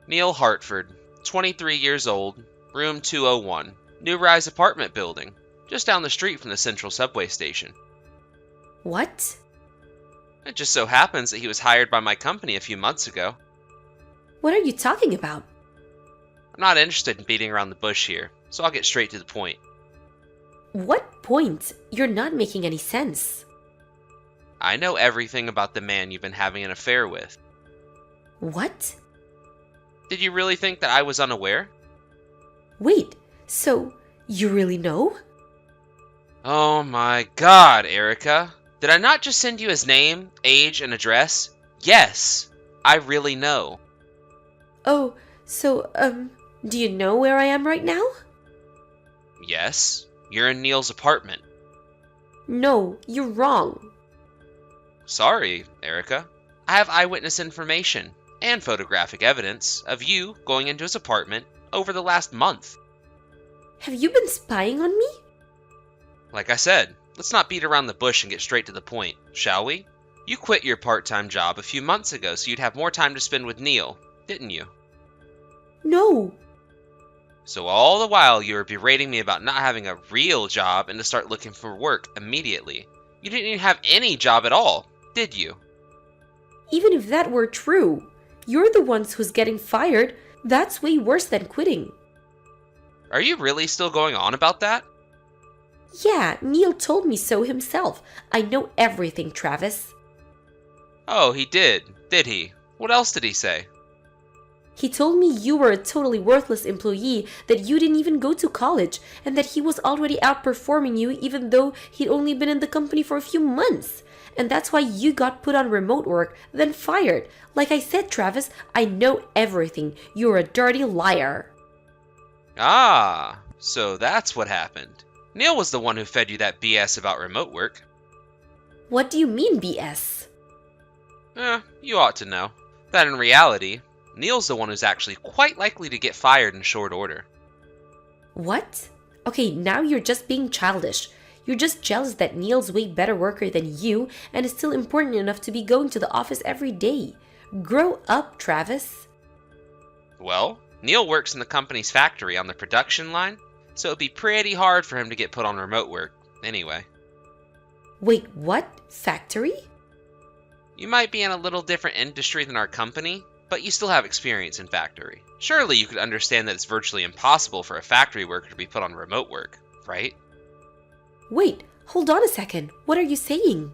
Neil Hartford, 23 years old, room 201, New Rise apartment building, just down the street from the central subway station. What? It just so happens that he was hired by my company a few months ago. What are you talking about? I'm not interested in beating around the bush here, so I'll get straight to the point. What point? You're not making any sense. I know everything about the man you've been having an affair with. What? Did you really think that I was unaware? Wait, so you really know? Oh my god, Erica. Did I not just send you his name, age, and address? Yes, I really know. Oh, so, do you know where I am right now? Yes, you're in Neil's apartment. No, you're wrong. Sorry, Erica. I have eyewitness information and photographic evidence of you going into his apartment over the last month. Have you been spying on me? Like I said, let's not beat around the bush and get straight to the point, shall we? You quit your part-time job a few months ago so you'd have more time to spend with Neil, didn't you? No. So all the while you were berating me about not having a real job and to start looking for work immediately. You didn't even have any job at all, did you? Even if that were true, you're the ones who's getting fired. That's way worse than quitting. Are you really still going on about that? Yeah, Neil told me so himself. I know everything, Travis. Oh, he did he? What else did he say? He told me you were a totally worthless employee, that you didn't even go to college, and that he was already outperforming you even though he'd only been in the company for a few months. And that's why you got put on remote work, then fired. Like I said, Travis, I know everything. You're a dirty liar. Ah, so that's what happened. Neil was the one who fed you that BS about remote work. What do you mean, BS? You ought to know. That in reality, Neil's the one who's actually quite likely to get fired in short order. What? Okay, now you're just being childish. You're just jealous that Neil's way better worker than you and is still important enough to be going to the office every day. Grow up, Travis. Well, Neil works in the company's factory on the production line, so it'd be pretty hard for him to get put on remote work, anyway. Wait, what? Factory? You might be in a little different industry than our company, but you still have experience in factory. Surely you could understand that it's virtually impossible for a factory worker to be put on remote work, right? Wait, hold on a second. What are you saying?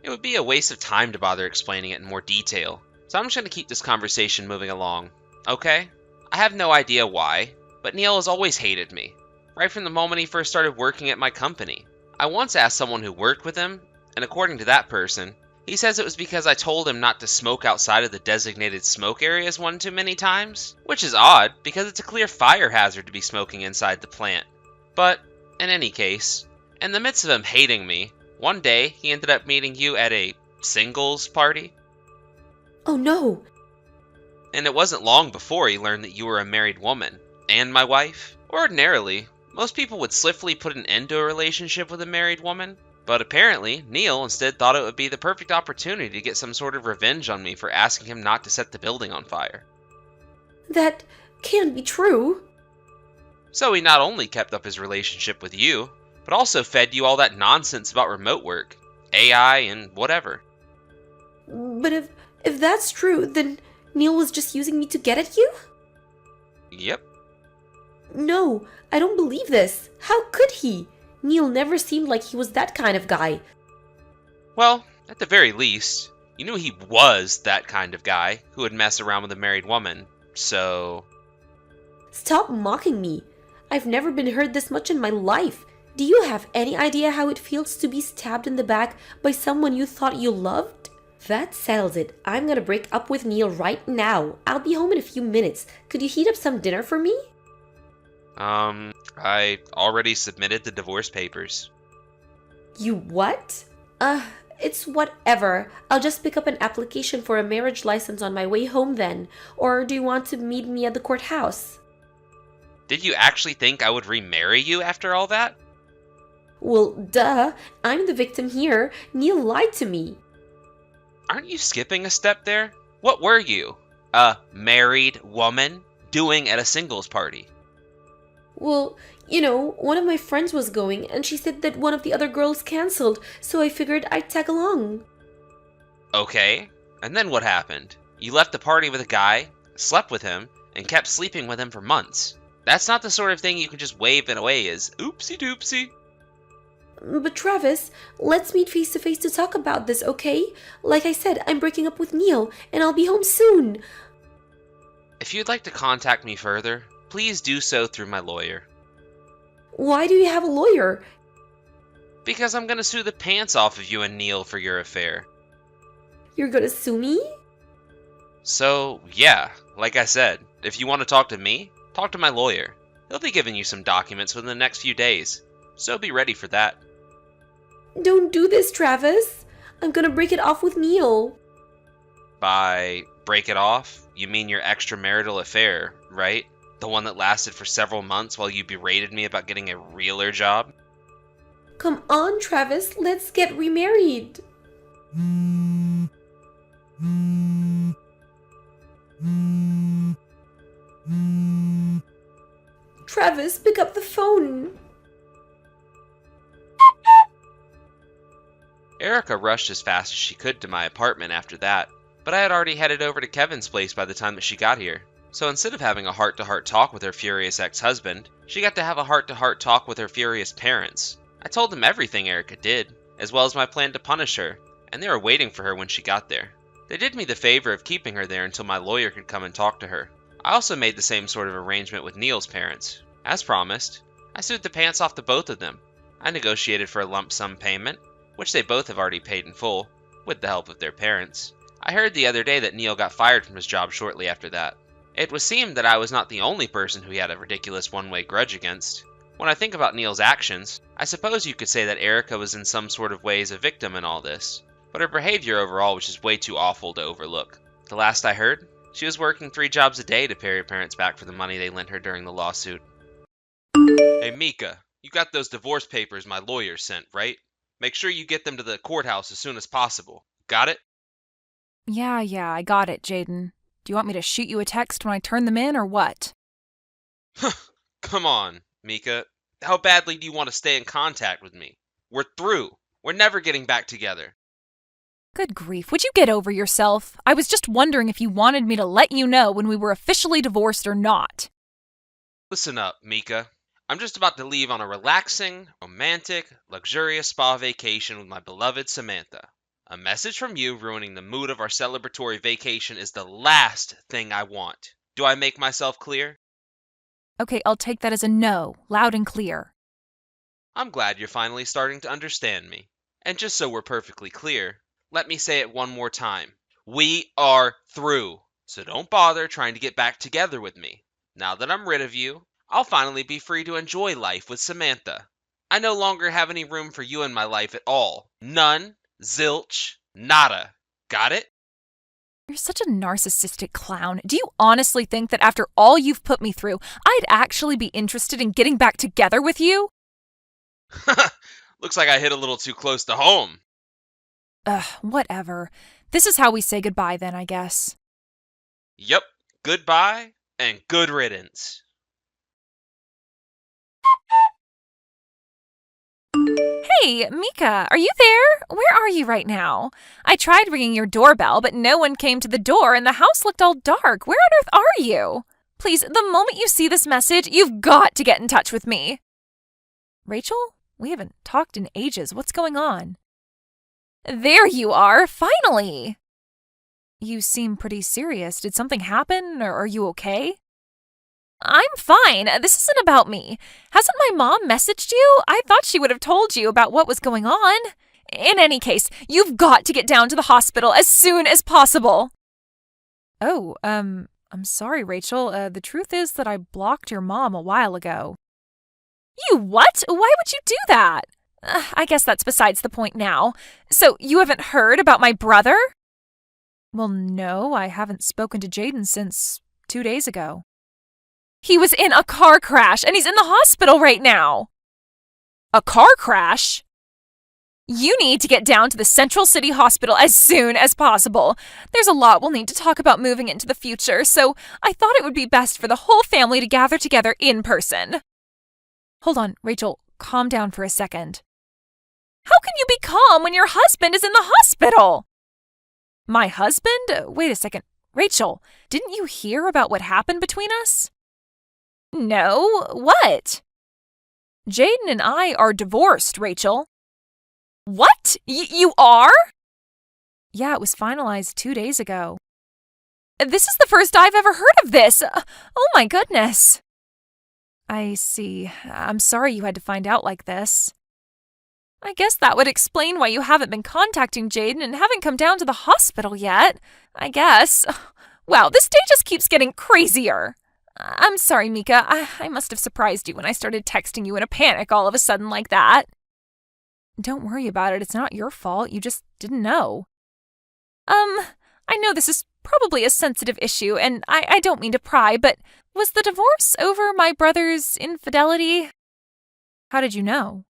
It would be a waste of time to bother explaining it in more detail, so I'm just going to keep this conversation moving along, okay? I have no idea why, but Neil has always hated me, right from the moment he first started working at my company. I once asked someone who worked with him, and according to that person, he says it was because I told him not to smoke outside of the designated smoke areas one too many times, which is odd because it's a clear fire hazard to be smoking inside the plant. But, in any case, in the midst of him hating me, one day he ended up meeting you at a singles party. Oh no! And it wasn't long before he learned that you were a married woman, and my wife. Ordinarily, most people would swiftly put an end to a relationship with a married woman, But apparently, Neil instead thought it would be the perfect opportunity to get some sort of revenge on me for asking him not to set the building on fire. That can't be true. So he not only kept up his relationship with you, but also fed you all that nonsense about remote work, AI, and whatever. But if that's true, then Neil was just using me to get at you? Yep. No, I don't believe this. How could he? Neil never seemed like he was that kind of guy. Well, at the very least, you knew he was that kind of guy who would mess around with a married woman, so... Stop mocking me. I've never been hurt this much in my life. Do you have any idea how it feels to be stabbed in the back by someone you thought you loved? That settles it. I'm gonna break up with Neil right now. I'll be home in a few minutes. Could you heat up some dinner for me? I already submitted the divorce papers. You what? It's whatever. I'll just pick up an application for a marriage license on my way home then. Or do you want to meet me at the courthouse? Did you actually think I would remarry you after all that? Well, duh. I'm the victim here. Neil lied to me. Aren't you skipping a step there? What were you? A married woman doing at a singles party? Well, one of my friends was going and she said that one of the other girls canceled, so I figured I'd tag along. Okay, and then what happened? You left the party with a guy, slept with him, and kept sleeping with him for months. That's not the sort of thing you can just wave it away as oopsie doopsie. But Travis, let's meet face to face to talk about this, okay? Like I said, I'm breaking up with Neil and I'll be home soon. If you'd like to contact me further, please do so through my lawyer. Why do you have a lawyer? Because I'm gonna sue the pants off of you and Neil for your affair. You're gonna sue me? So, yeah, like I said, if you want to talk to me, talk to my lawyer. He'll be giving you some documents within the next few days, so be ready for that. Don't do this, Travis. I'm gonna break it off with Neil. By break it off, you mean your extramarital affair, right? The one that lasted for several months while you berated me about getting a realer job? Come on, Travis, let's get remarried. Travis, pick up the phone. Erica rushed as fast as she could to my apartment after that, but I had already headed over to Kevin's place by the time that she got here. So instead of having a heart-to-heart talk with her furious ex-husband, she got to have a heart-to-heart talk with her furious parents. I told them everything Erica did, as well as my plan to punish her, and they were waiting for her when she got there. They did me the favor of keeping her there until my lawyer could come and talk to her. I also made the same sort of arrangement with Neil's parents. As promised, I sued the pants off the both of them. I negotiated for a lump sum payment, which they both have already paid in full, with the help of their parents. I heard the other day that Neil got fired from his job shortly after that. It would seem that I was not the only person who he had a ridiculous one-way grudge against. When I think about Neil's actions, I suppose you could say that Erica was in some sort of ways a victim in all this, but her behavior overall was just way too awful to overlook. The last I heard, she was working 3 jobs a day to pay her parents back for the money they lent her during the lawsuit. Hey Mika, you got those divorce papers my lawyer sent, right? Make sure you get them to the courthouse as soon as possible. Got it? Yeah, I got it, Jaden. Do you want me to shoot you a text when I turn them in, or what? Come on, Mika. How badly do you want to stay in contact with me? We're through. We're never getting back together. Good grief, would you get over yourself? I was just wondering if you wanted me to let you know when we were officially divorced or not. Listen up, Mika. I'm just about to leave on a relaxing, romantic, luxurious spa vacation with my beloved Samantha. A message from you ruining the mood of our celebratory vacation is the last thing I want. Do I make myself clear? Okay, I'll take that as a no, loud and clear. I'm glad you're finally starting to understand me. And just so we're perfectly clear, let me say it one more time. We are through. So don't bother trying to get back together with me. Now that I'm rid of you, I'll finally be free to enjoy life with Samantha. I no longer have any room for you in my life at all. None. Zilch. Nada. Got it? You're such a narcissistic clown. Do you honestly think that after all you've put me through, I'd actually be interested in getting back together with you? Looks like I hit a little too close to home. Ugh, whatever. This is how we say goodbye then, I guess. Yep, goodbye and good riddance. Hey, Mika, are you there? Where are you right now? I tried ringing your doorbell, but no one came to the door and the house looked all dark. Where on earth are you? Please, the moment you see this message, you've got to get in touch with me. Rachel? We haven't talked in ages. What's going on? There you are, finally! You seem pretty serious. Did something happen, or are you okay? I'm fine. This isn't about me. Hasn't my mom messaged you? I thought she would have told you about what was going on. In any case, you've got to get down to the hospital as soon as possible. Oh, I'm sorry, Rachel. The truth is that I blocked your mom a while ago. You what? Why would you do that? I guess that's besides the point now. So, you haven't heard about my brother? Well, no, I haven't spoken to Jaden since 2 days ago. He was in a car crash, and he's in the hospital right now. A car crash? You need to get down to the Central City Hospital as soon as possible. There's a lot we'll need to talk about moving into the future, so I thought it would be best for the whole family to gather together in person. Hold on, Rachel, calm down for a second. How can you be calm when your husband is in the hospital? My husband? Wait a second. Rachel, didn't you hear about what happened between us? No, what? Jaden and I are divorced, Rachel. What? You are? Yeah, it was finalized 2 days ago. This is the first I've ever heard of this. Oh my goodness. I see. I'm sorry you had to find out like this. I guess that would explain why you haven't been contacting Jaden and haven't come down to the hospital yet. I guess. Wow, this day just keeps getting crazier. I'm sorry, Mika. I must have surprised you when I started texting you in a panic all of a sudden like that. Don't worry about it. It's not your fault. You just didn't know. I know this is probably a sensitive issue, and I don't mean to pry, but was the divorce over my brother's infidelity? How did you know?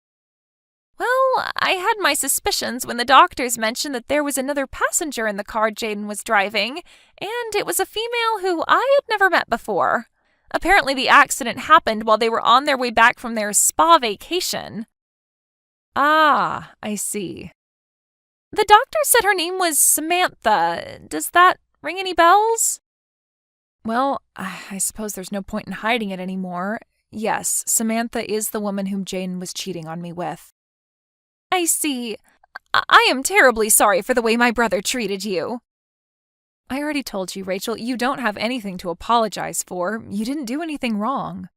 Well, I had my suspicions when the doctors mentioned that there was another passenger in the car Jaden was driving, and it was a female who I had never met before. Apparently the accident happened while they were on their way back from their spa vacation. Ah, I see. The doctor said her name was Samantha. Does that ring any bells? Well, I suppose there's no point in hiding it anymore. Yes, Samantha is the woman whom Jaden was cheating on me with. I see. I am terribly sorry for the way my brother treated you. I already told you, Rachel, you don't have anything to apologize for. You didn't do anything wrong.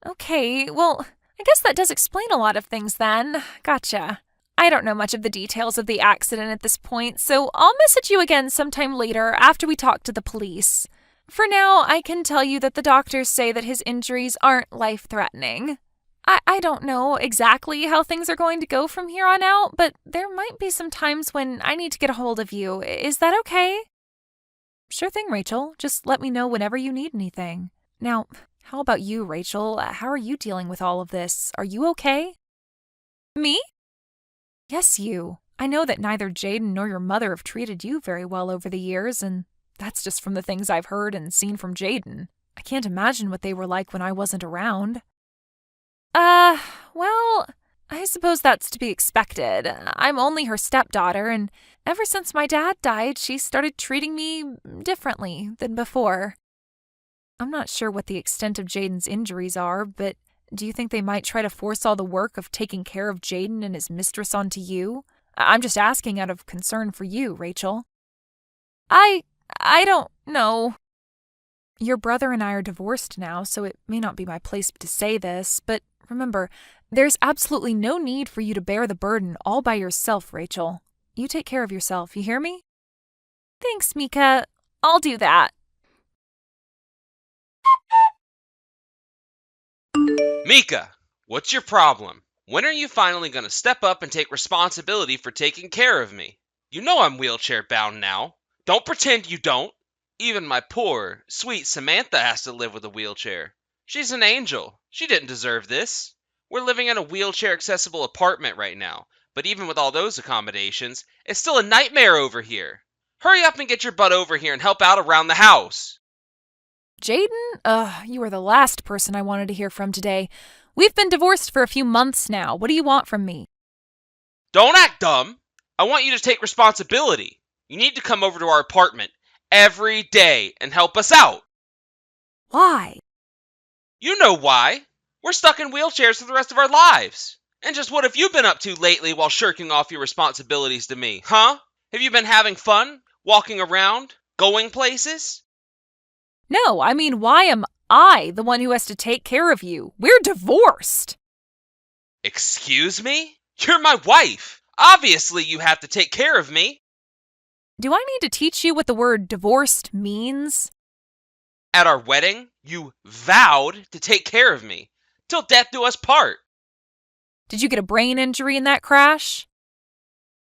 Okay, well, I guess that does explain a lot of things then. Gotcha. I don't know much of the details of the accident at this point, so I'll message you again sometime later after we talk to the police. For now, I can tell you that the doctors say that his injuries aren't life-threatening. I don't know exactly how things are going to go from here on out, but there might be some times when I need to get a hold of you. Is that okay? Sure thing, Rachel. Just let me know whenever you need anything. Now, how about you, Rachel? How are you dealing with all of this? Are you okay? Me? Yes, you. I know that neither Jaden nor your mother have treated you very well over the years, and that's just from the things I've heard and seen from Jaden. I can't imagine what they were like when I wasn't around. Well, I suppose that's to be expected. I'm only her stepdaughter, and ever since my dad died, she started treating me differently than before. I'm not sure what the extent of Jaden's injuries are, but do you think they might try to force all the work of taking care of Jaden and his mistress onto you? I'm just asking out of concern for you, Rachel. I don't know. Your brother and I are divorced now, so it may not be my place to say this, but remember, there's absolutely no need for you to bear the burden all by yourself, Rachel. You take care of yourself, you hear me? Thanks, Mika. I'll do that. Mika, what's your problem? When are you finally going to step up and take responsibility for taking care of me? You know I'm wheelchair bound now. Don't pretend you don't. Even my poor, sweet Samantha has to live with a wheelchair. She's an angel. She didn't deserve this. We're living in a wheelchair-accessible apartment right now, but even with all those accommodations, it's still a nightmare over here. Hurry up and get your butt over here and help out around the house. Jaden, you are the last person I wanted to hear from today. We've been divorced for a few months now. What do you want from me? Don't act dumb. I want you to take responsibility. You need to come over to our apartment every day and help us out. Why? You know why. We're stuck in wheelchairs for the rest of our lives. And just what have you been up to lately while shirking off your responsibilities to me, huh? Have you been having fun? Walking around? Going places? No, I mean, why am I the one who has to take care of you? We're divorced. Excuse me? You're my wife. Obviously, you have to take care of me. Do I need to teach you what the word divorced means? At our wedding, you vowed to take care of me. Till death do us part. Did you get a brain injury in that crash?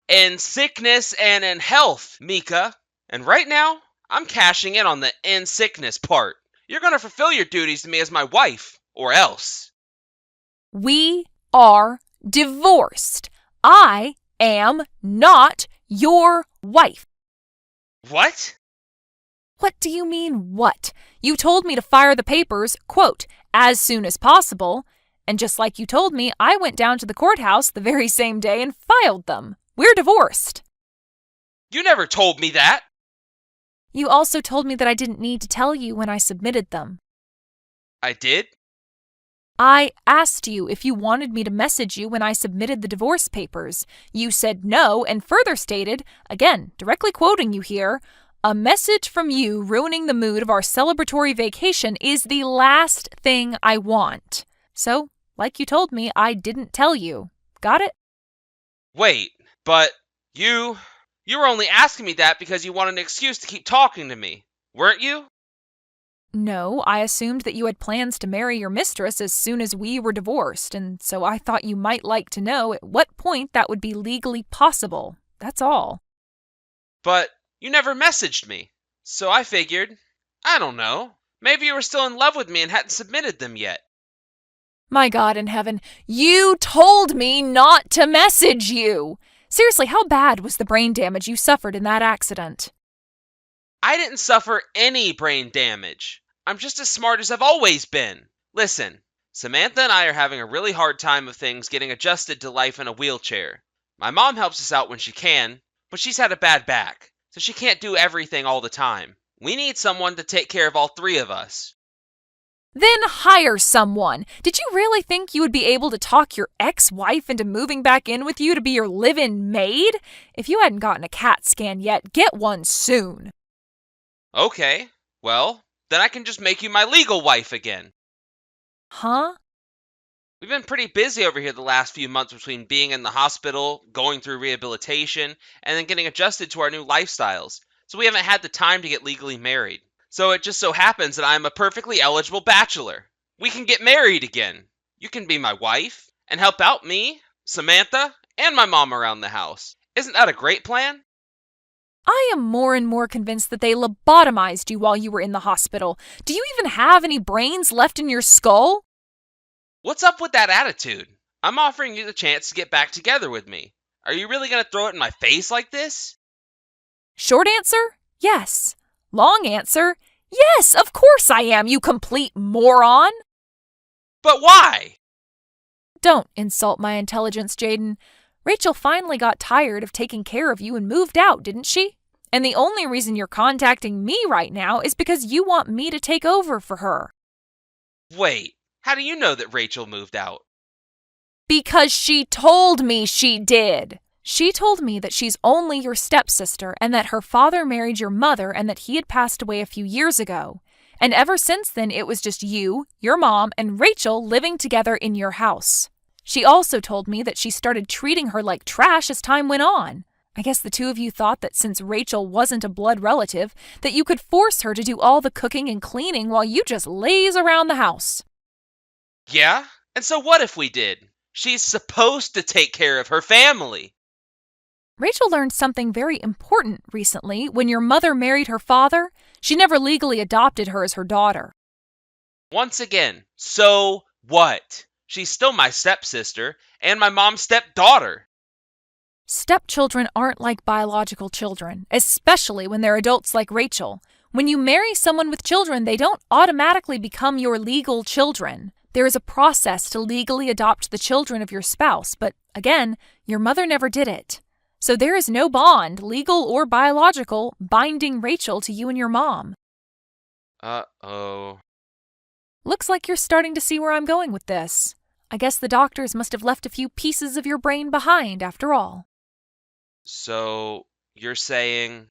In sickness and in health, Mika. And right now, I'm cashing in on the in sickness part. You're gonna fulfill your duties to me as my wife, or else. We are divorced. I am not your wife. What? What do you mean, what? You told me to fire the papers, quote, as soon as possible. And just like you told me, I went down to the courthouse the very same day and filed them. We're divorced. You never told me that. You also told me that I didn't need to tell you when I submitted them. I did? I asked you if you wanted me to message you when I submitted the divorce papers. You said no and further stated, again, directly quoting you here, a message from you ruining the mood of our celebratory vacation is the last thing I want. So, like you told me, I didn't tell you. Got it? Wait, but you were only asking me that because you wanted an excuse to keep talking to me, weren't you? No, I assumed that you had plans to marry your mistress as soon as we were divorced, and so I thought you might like to know at what point that would be legally possible. That's all. But you never messaged me, so I figured, I don't know, maybe you were still in love with me and hadn't submitted them yet. My God in heaven, you told me not to message you! Seriously, how bad was the brain damage you suffered in that accident? I didn't suffer any brain damage. I'm just as smart as I've always been. Listen, Samantha and I are having a really hard time of things getting adjusted to life in a wheelchair. My mom helps us out when she can, but she's had a bad back, so she can't do everything all the time. We need someone to take care of all three of us. Then hire someone. Did you really think you would be able to talk your ex-wife into moving back in with you to be your live-in maid? If you hadn't gotten a CAT scan yet, get one soon. Okay, well, then I can just make you my legal wife again. Huh? We've been pretty busy over here the last few months between being in the hospital, going through rehabilitation, and then getting adjusted to our new lifestyles, so we haven't had the time to get legally married. So it just so happens that I'm a perfectly eligible bachelor. We can get married again. You can be my wife and help out me, Samantha, and my mom around the house. Isn't that a great plan? I am more and more convinced that they lobotomized you while you were in the hospital. Do you even have any brains left in your skull? What's up with that attitude? I'm offering you the chance to get back together with me. Are you really going to throw it in my face like this? Short answer, yes. Long answer, yes, of course I am, you complete moron. But why? Don't insult my intelligence, Jaden. Rachel finally got tired of taking care of you and moved out, didn't she? And the only reason you're contacting me right now is because you want me to take over for her. Wait, how do you know that Rachel moved out? Because she told me she did. She told me that she's only your stepsister and that her father married your mother and that he had passed away a few years ago. And ever since then, it was just you, your mom, and Rachel living together in your house. She also told me that she started treating her like trash as time went on. I guess the two of you thought that since Rachel wasn't a blood relative, that you could force her to do all the cooking and cleaning while you just laze around the house. Yeah? And so what if we did? She's supposed to take care of her family. Rachel learned something very important recently. When your mother married her father, she never legally adopted her as her daughter. Once again, so what? She's still my stepsister and my mom's stepdaughter. Stepchildren aren't like biological children, especially when they're adults like Rachel. When you marry someone with children, they don't automatically become your legal children. There is a process to legally adopt the children of your spouse, but again, your mother never did it. So there is no bond, legal or biological, binding Rachel to you and your mom. Uh-oh. Looks like you're starting to see where I'm going with this. I guess the doctors must have left a few pieces of your brain behind after all. So, you're saying...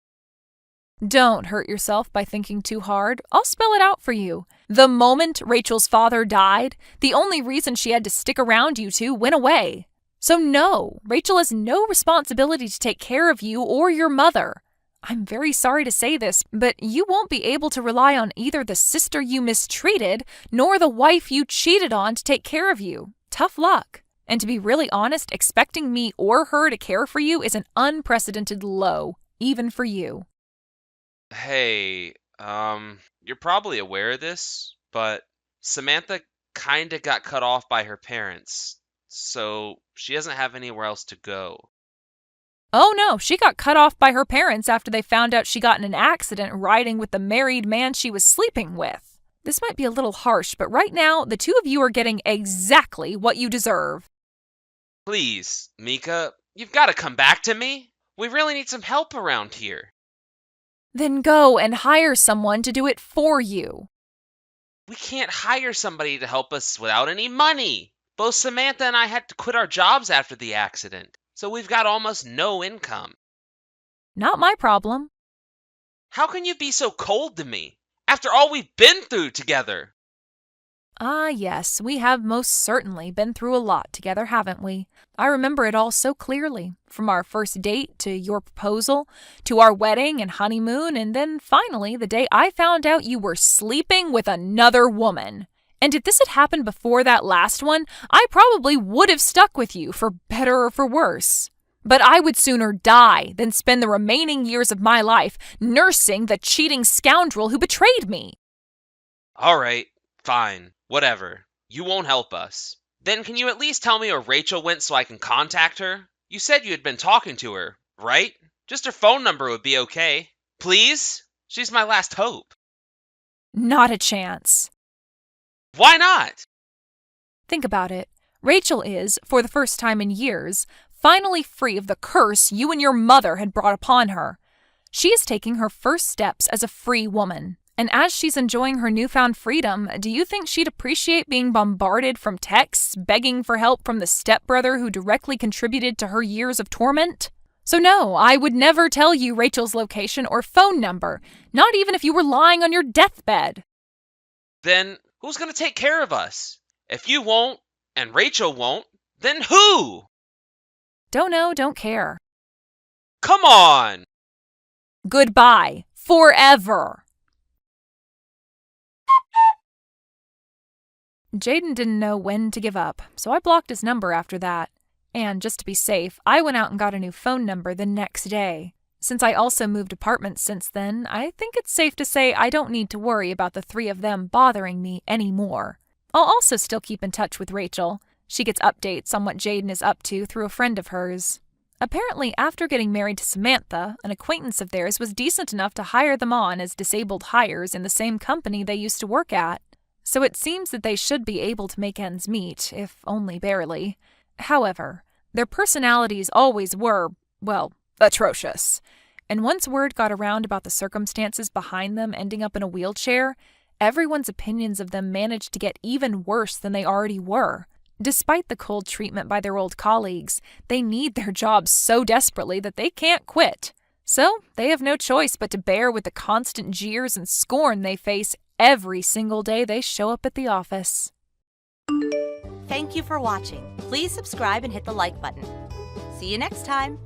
Don't hurt yourself by thinking too hard. I'll spell it out for you. The moment Rachel's father died, the only reason she had to stick around you two went away. So no, Rachel has no responsibility to take care of you or your mother. I'm very sorry to say this, but you won't be able to rely on either the sister you mistreated nor the wife you cheated on to take care of you. Tough luck. And to be really honest, expecting me or her to care for you is an unprecedented low, even for you. Hey, you're probably aware of this, but Samantha kinda got cut off by her parents, so she doesn't have anywhere else to go. Oh no, she got cut off by her parents after they found out she got in an accident riding with the married man she was sleeping with. This might be a little harsh, but right now, the two of you are getting exactly what you deserve. Please, Mika, you've got to come back to me. We really need some help around here. Then go and hire someone to do it for you. We can't hire somebody to help us without any money. Both Samantha and I had to quit our jobs after the accident, so we've got almost no income. Not my problem. How can you be so cold to me after all we've been through together? Ah, yes, we have most certainly been through a lot together, haven't we? I remember it all so clearly, from our first date to your proposal, to our wedding and honeymoon, and then finally the day I found out you were sleeping with another woman. And if this had happened before that last one, I probably would have stuck with you, for better or for worse. But I would sooner die than spend the remaining years of my life nursing the cheating scoundrel who betrayed me. All right, fine, whatever. You won't help us. Then can you at least tell me where Rachel went so I can contact her? You said you had been talking to her, right? Just her phone number would be okay. Please? She's my last hope. Not a chance. Why not? Think about it. Rachel is, for the first time in years, finally free of the curse you and your mother had brought upon her. She is taking her first steps as a free woman. And as she's enjoying her newfound freedom, do you think she'd appreciate being bombarded from texts begging for help from the stepbrother who directly contributed to her years of torment? So no, I would never tell you Rachel's location or phone number, not even if you were lying on your deathbed. Then who's going to take care of us? If you won't, and Rachel won't, then who? Don't know, don't care. Come on! Goodbye. Forever. Jaden didn't know when to give up, so I blocked his number after that. And just to be safe, I went out and got a new phone number the next day. Since I also moved apartments since then, I think it's safe to say I don't need to worry about the three of them bothering me anymore. I'll also still keep in touch with Rachel. She gets updates on what Jaden is up to through a friend of hers. Apparently, after getting married to Samantha, an acquaintance of theirs was decent enough to hire them on as disabled hires in the same company they used to work at. So it seems that they should be able to make ends meet, if only barely. However, their personalities always were, well, atrocious. And once word got around about the circumstances behind them ending up in a wheelchair, everyone's opinions of them managed to get even worse than they already were. Despite the cold treatment by their old colleagues, they need their jobs so desperately that they can't quit. So they have no choice but to bear with the constant jeers and scorn they face every single day they show up at the office. Thank you for watching. Please subscribe and hit the like button. See you next time.